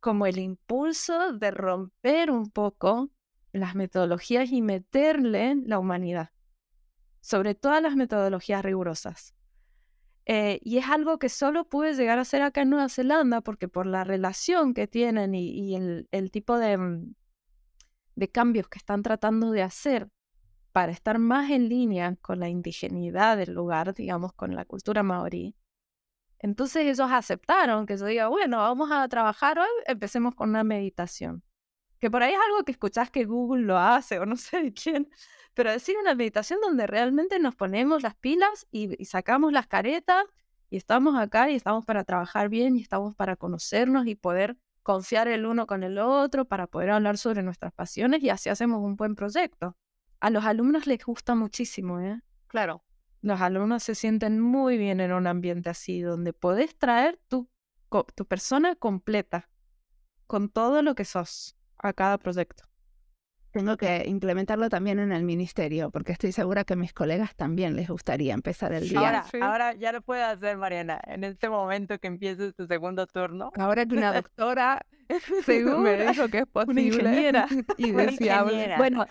como el impulso de romper un poco las metodologías y meterle la humanidad, sobre todas las metodologías rigurosas. Y es algo que solo pude llegar a hacer acá en Nueva Zelanda porque por la relación que tienen y el tipo de cambios que están tratando de hacer para estar más en línea con la indigeneidad del lugar, digamos, con la cultura maorí. Entonces ellos aceptaron que yo diga, bueno, vamos a trabajar hoy, empecemos con una meditación. Que por ahí es algo que escuchás que Google lo hace o no sé de quién, pero decir una meditación donde realmente nos ponemos las pilas y sacamos las caretas y estamos acá y estamos para trabajar bien y estamos para conocernos y poder confiar el uno con el otro, para poder hablar sobre nuestras pasiones y así hacemos un buen proyecto. A los alumnos les gusta muchísimo, ¿eh?
Claro.
Los alumnos se sienten muy bien en un ambiente así, donde podés traer tu persona completa, con todo lo que sos, a cada proyecto.
Tengo que implementarlo también en el ministerio, porque estoy segura que a mis colegas también les gustaría empezar el día.
Ahora ya lo puedes hacer, Mariana, en este momento que empieces tu segundo turno.
Ahora que una doctora
Seguro,
me dijo que es
una
posible
ingeniera.
y
Una
deseable.
ingeniera.
Bueno,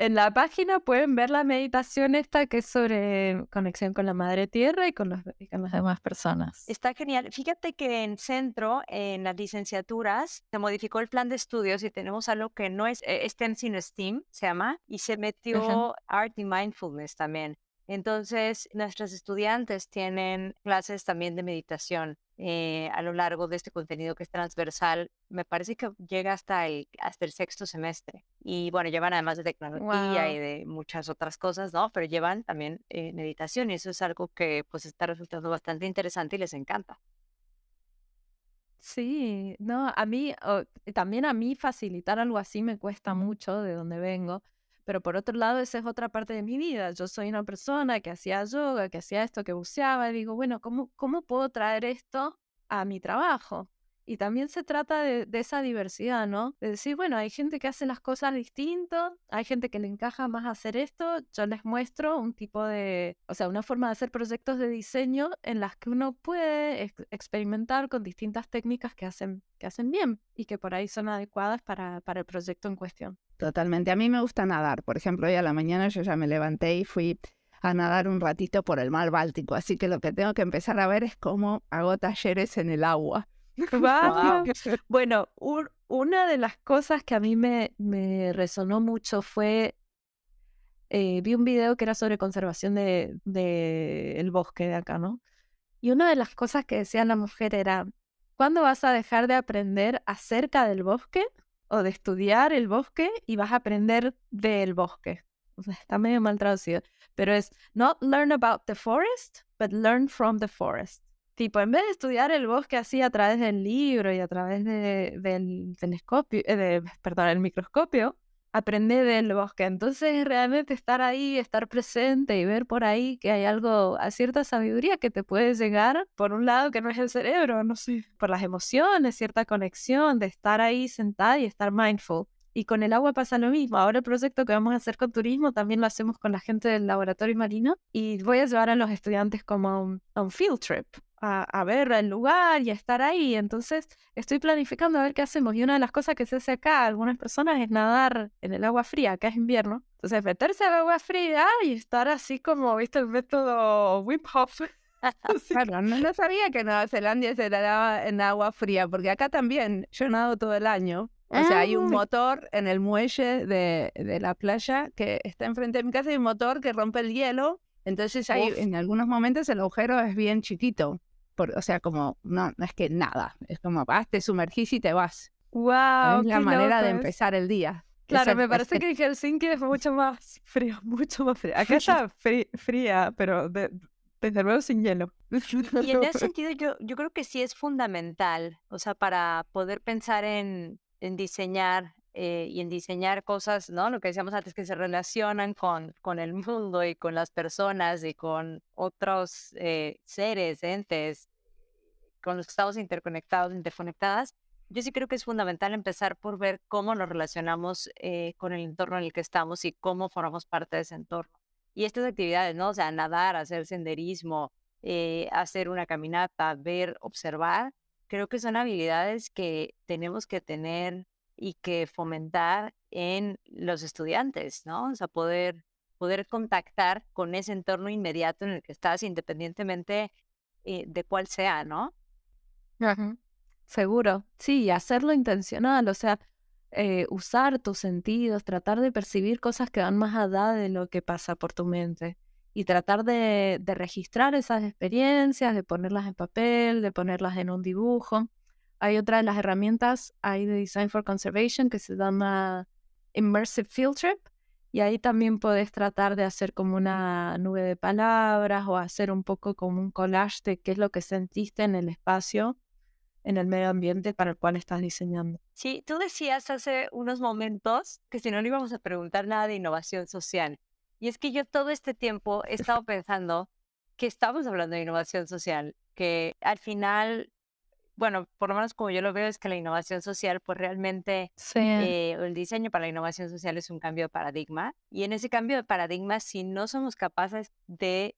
en la página pueden ver la meditación esta que es sobre conexión con la madre tierra y con las demás personas.
Está genial. Fíjate que en Centro, en las licenciaturas, se modificó el plan de estudios y tenemos algo que no es STEM sino STEAM, se llama, y se metió Art y Mindfulness también. Entonces, nuestros estudiantes tienen clases también de meditación a lo largo de este contenido que es transversal. Me parece que llega hasta el sexto semestre. Y bueno, llevan además de tecnología
Wow.
y de muchas otras cosas, ¿no? Pero llevan también meditación y eso es algo que pues está resultando bastante interesante y les encanta.
Sí, no, también a mí facilitar algo así me cuesta mucho de donde vengo, pero por otro lado esa es otra parte de mi vida. Yo soy una persona que hacía yoga, que hacía esto, que buceaba y digo, bueno, ¿cómo puedo traer esto a mi trabajo? Y también se trata de esa diversidad, ¿no? De decir, bueno, hay gente que hace las cosas distinto, hay gente que le encaja más hacer esto, yo les muestro un tipo o sea, una forma de hacer proyectos de diseño en las que uno puede experimentar con distintas técnicas que hacen bien y que por ahí son adecuadas para el proyecto en cuestión.
Totalmente. A mí me gusta nadar. Por ejemplo, hoy a la mañana yo ya me levanté y fui a nadar un ratito por el mar Báltico. Así que lo que tengo que empezar a ver es cómo hago talleres en el agua.
Wow. Bueno, una de las cosas que a mí me resonó mucho fue, vi un video que era sobre conservación de el bosque de acá, ¿no? Y una de las cosas que decía la mujer era, ¿cuándo vas a dejar de aprender acerca del bosque o de estudiar el bosque y vas a aprender del bosque. O sea, está medio mal traducido, pero es not learn about the forest, but learn from the forest. Tipo, en vez de estudiar el bosque así a través del libro y a través del telescopio, perdón, el microscopio, aprender del bosque. Entonces, realmente estar ahí, estar presente y ver por ahí que hay algo, a cierta sabiduría que te puede llegar, por un lado que no es el cerebro, no sé, por las emociones, cierta conexión de estar ahí sentada y estar mindful. Y con el agua pasa lo mismo. Ahora el proyecto que vamos a hacer con turismo también lo hacemos con la gente del laboratorio marino y voy a llevar a los estudiantes como a un field trip, a ver el lugar y a estar ahí. Entonces estoy planificando a ver qué hacemos. Y una de las cosas que se hace acá, algunas personas, es nadar en el agua fría, acá es invierno. Entonces meterse al agua fría y estar así como, ¿viste? El método Wim Hof.
Claro, no sabía que en Nueva Zelanda se nadaba en agua fría, porque acá también yo nado todo el año. O sea, hay un motor en el muelle de la playa que está enfrente de mi casa y un motor que rompe el hielo. Entonces en algunos momentos el agujero es bien chiquito. O sea, como no es que nada. Es como vas, te sumergís y te vas.
¡Wow!
Es la
¡Qué
manera de
loco!
empezar el día.
Claro, me parece que Helsinki es mucho más frío, mucho más frío. Acá está fría, pero desde luego sin hielo.
Y en ese sentido yo creo que sí es fundamental, o sea, para poder pensar en diseñar y en diseñar cosas, ¿no? Lo que decíamos antes, que se relacionan con el mundo y con las personas y con otros seres, entes, con los que estamos interconectados, interconectadas. Yo sí creo que es fundamental empezar por ver cómo nos relacionamos con el entorno en el que estamos y cómo formamos parte de ese entorno. Y estas actividades, ¿no? O sea, nadar, hacer senderismo, hacer una caminata, ver, observar, creo que son habilidades que tenemos que tener y que fomentar en los estudiantes, ¿no? O sea, poder contactar con ese entorno inmediato en el que estás, independientemente de cuál sea, ¿no?
Ajá. Seguro, sí, y hacerlo intencional, o sea, usar tus sentidos, tratar de percibir cosas que van más allá de lo que pasa por tu mente y tratar de registrar esas experiencias, de ponerlas en papel, de ponerlas en un dibujo. Hay otra de las herramientas ahí de Design for Conservation que se llama Immersive Field Trip y ahí también podés tratar de hacer como una nube de palabras o hacer un poco como un collage de qué es lo que sentiste en el espacio, en el medio ambiente para el cual estás diseñando.
Sí, tú decías hace unos momentos que si no le íbamos a preguntar nada de innovación social. Y es que yo todo este tiempo he estado pensando que estamos hablando de innovación social, que al final, bueno, por lo menos como yo lo veo, es que la innovación social, pues realmente
Sí.
el diseño para la innovación social es un cambio de paradigma. Y en ese cambio de paradigma, si no somos capaces de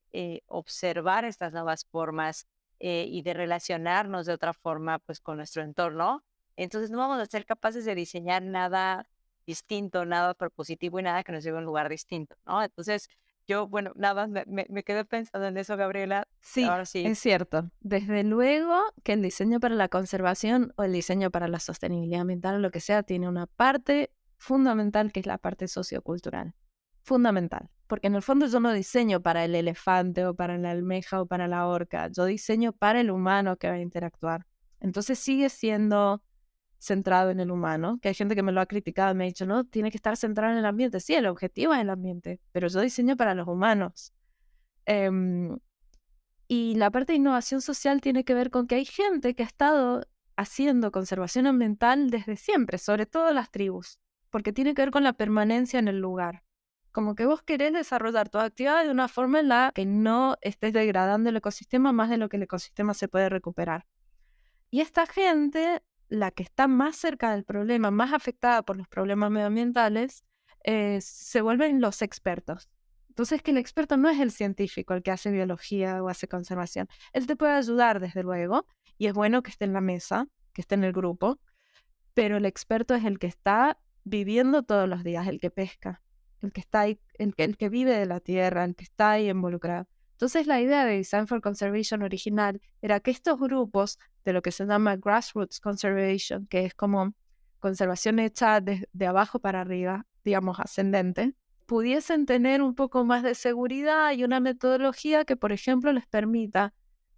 observar estas nuevas formas y de relacionarnos de otra forma, pues con nuestro entorno, entonces no vamos a ser capaces de diseñar nada distinto, nada propositivo y nada que nos lleve a un lugar distinto, ¿no? Entonces, yo, bueno, nada más me quedé pensando en eso, Gabriela.
Sí,
Ahora sí.
es cierto. Desde luego que el diseño para la conservación o el diseño para la sostenibilidad ambiental o lo que sea tiene una parte fundamental que es la parte sociocultural. Fundamental. Porque en el fondo yo no diseño para el elefante o para la almeja o para la orca. Yo diseño para el humano que va a interactuar. Entonces sigue siendo centrado en el humano, que hay gente que me lo ha criticado y me ha dicho, no, tiene que estar centrado en el ambiente. Sí, el objetivo es el ambiente, pero yo diseño para los humanos. Y la parte de innovación social tiene que ver con que hay gente que ha estado haciendo conservación ambiental desde siempre, sobre todo las tribus, porque tiene que ver con la permanencia en el lugar. Como que vos querés desarrollar tu actividad de una forma en la que no estés degradando el ecosistema más de lo que el ecosistema se puede recuperar. Y esta gente, la que está más cerca del problema, más afectada por los problemas medioambientales, se vuelven los expertos. Entonces, que el experto no es el científico, el que hace biología o hace conservación. Él te puede ayudar, desde luego, y es bueno que esté en la mesa, que esté en el grupo, pero el experto es el que está viviendo todos los días, el que pesca, el que está ahí, el que vive de la tierra, el que está ahí involucrado. Entonces, la idea de Design for Conservation original era que estos grupos de lo que se llama Grassroots Conservation, que es como conservación hecha de abajo para arriba, digamos ascendente, pudiesen tener un poco más de seguridad y una metodología que, por ejemplo, les permita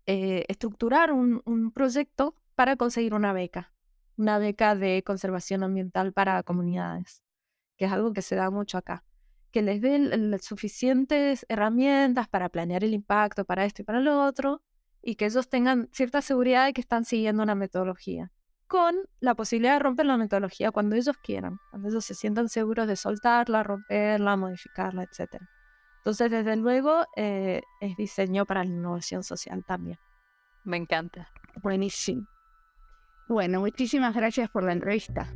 estructurar un proyecto para conseguir una beca. una beca de conservación ambiental para comunidades, que es algo que se da mucho acá, que les den suficientes herramientas para planear el impacto, para esto y para lo otro, y que ellos tengan cierta seguridad de que están siguiendo una metodología, con la posibilidad de romper la metodología cuando ellos quieran, cuando ellos se sientan seguros de soltarla, romperla, modificarla, etc. Entonces, desde luego, es diseño para la innovación social también.
Me encanta.
Buenísimo. Bueno, muchísimas gracias por la entrevista.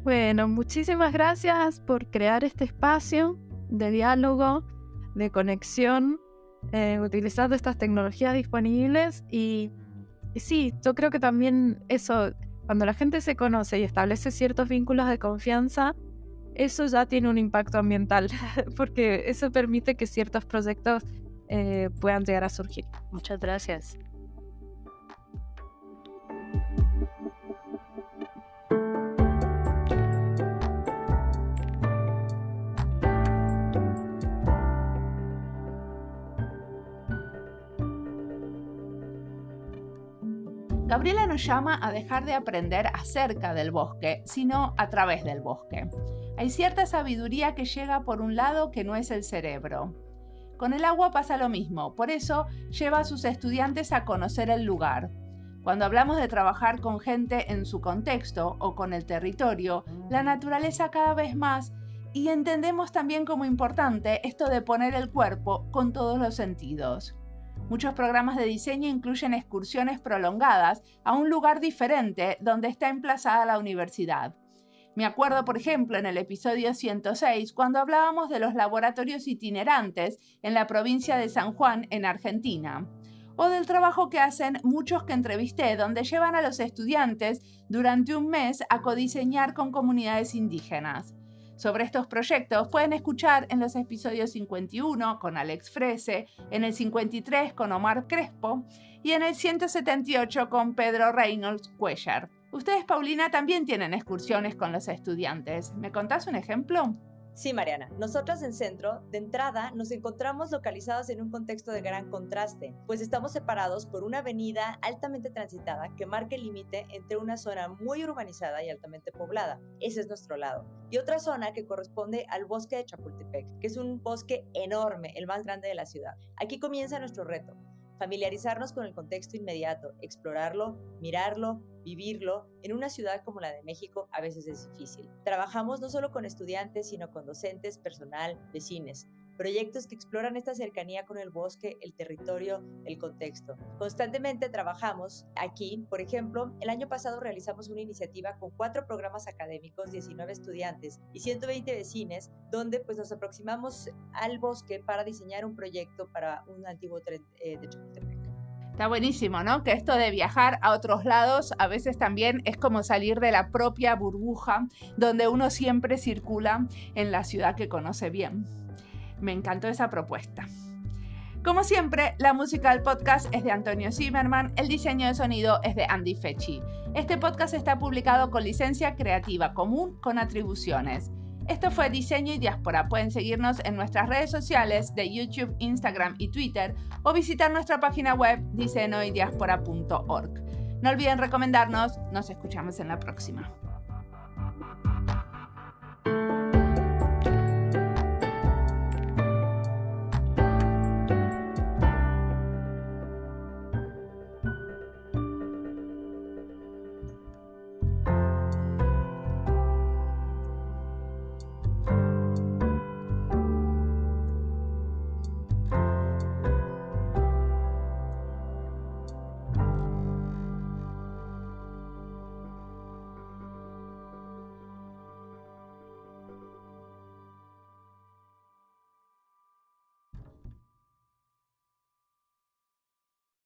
Bueno, muchísimas gracias por crear este espacio de diálogo, de conexión, utilizando estas tecnologías disponibles y sí, yo creo que también eso, cuando la gente se conoce y establece ciertos vínculos de confianza, eso ya tiene un impacto ambiental, porque eso permite que ciertos proyectos puedan llegar a surgir.
Muchas gracias.
Gabriela nos llama a dejar de aprender acerca del bosque, sino a través del bosque. Hay cierta sabiduría que llega por un lado que no es el cerebro. Con el agua pasa lo mismo, por eso lleva a sus estudiantes a conocer el lugar. Cuando hablamos de trabajar con gente en su contexto o con el territorio, la naturaleza cada vez más, y entendemos también como importante esto de poner el cuerpo con todos los sentidos. Muchos programas de diseño incluyen excursiones prolongadas a un lugar diferente donde está emplazada la universidad. Me acuerdo, por ejemplo, en el episodio 106, cuando hablábamos de los laboratorios itinerantes en la provincia de San Juan, en Argentina, o del trabajo que hacen muchos que entrevisté, donde llevan a los estudiantes durante un mes a codiseñar con comunidades indígenas. Sobre estos proyectos pueden escuchar en los episodios 51 con Alex Frese, en el 53 con Omar Crespo y en el 178 con Pedro Reynolds Cuellar. Ustedes, Paulina, también tienen excursiones con los estudiantes. ¿Me contás un ejemplo?
Sí, Mariana. Nosotros en Centro, de entrada, nos encontramos localizados en un contexto de gran contraste, pues estamos separados por una avenida altamente transitada que marca el límite entre una zona muy urbanizada y altamente poblada. Ese es nuestro lado. Y otra zona que corresponde al bosque de Chapultepec, que es un bosque enorme, el más grande de la ciudad. Aquí comienza nuestro reto. Familiarizarnos con el contexto inmediato, explorarlo, mirarlo, vivirlo. En una ciudad como la de México a veces es difícil. Trabajamos no solo con estudiantes, sino con docentes, personal, vecinos. Proyectos que exploran esta cercanía con el bosque, el territorio, el contexto. Constantemente trabajamos aquí, por ejemplo, el año pasado realizamos una iniciativa con 4 programas académicos, 19 estudiantes y 120 vecinos, donde pues nos aproximamos al bosque para diseñar un proyecto para un antiguo tren de Chapultepec.
Está buenísimo, ¿no? Que esto de viajar a otros lados a veces también es como salir de la propia burbuja donde uno siempre circula en la ciudad que conoce bien. Me encantó esa propuesta. Como siempre, la música del podcast es de Antonio Zimmerman, el diseño de sonido es de Andy Fechi. Este podcast está publicado con licencia creativa común con atribuciones. Esto fue Diseño y Diáspora. Pueden seguirnos en nuestras redes sociales de YouTube, Instagram y Twitter o visitar nuestra página web diseñoydiaspora.org. No olviden recomendarnos. Nos escuchamos en la próxima.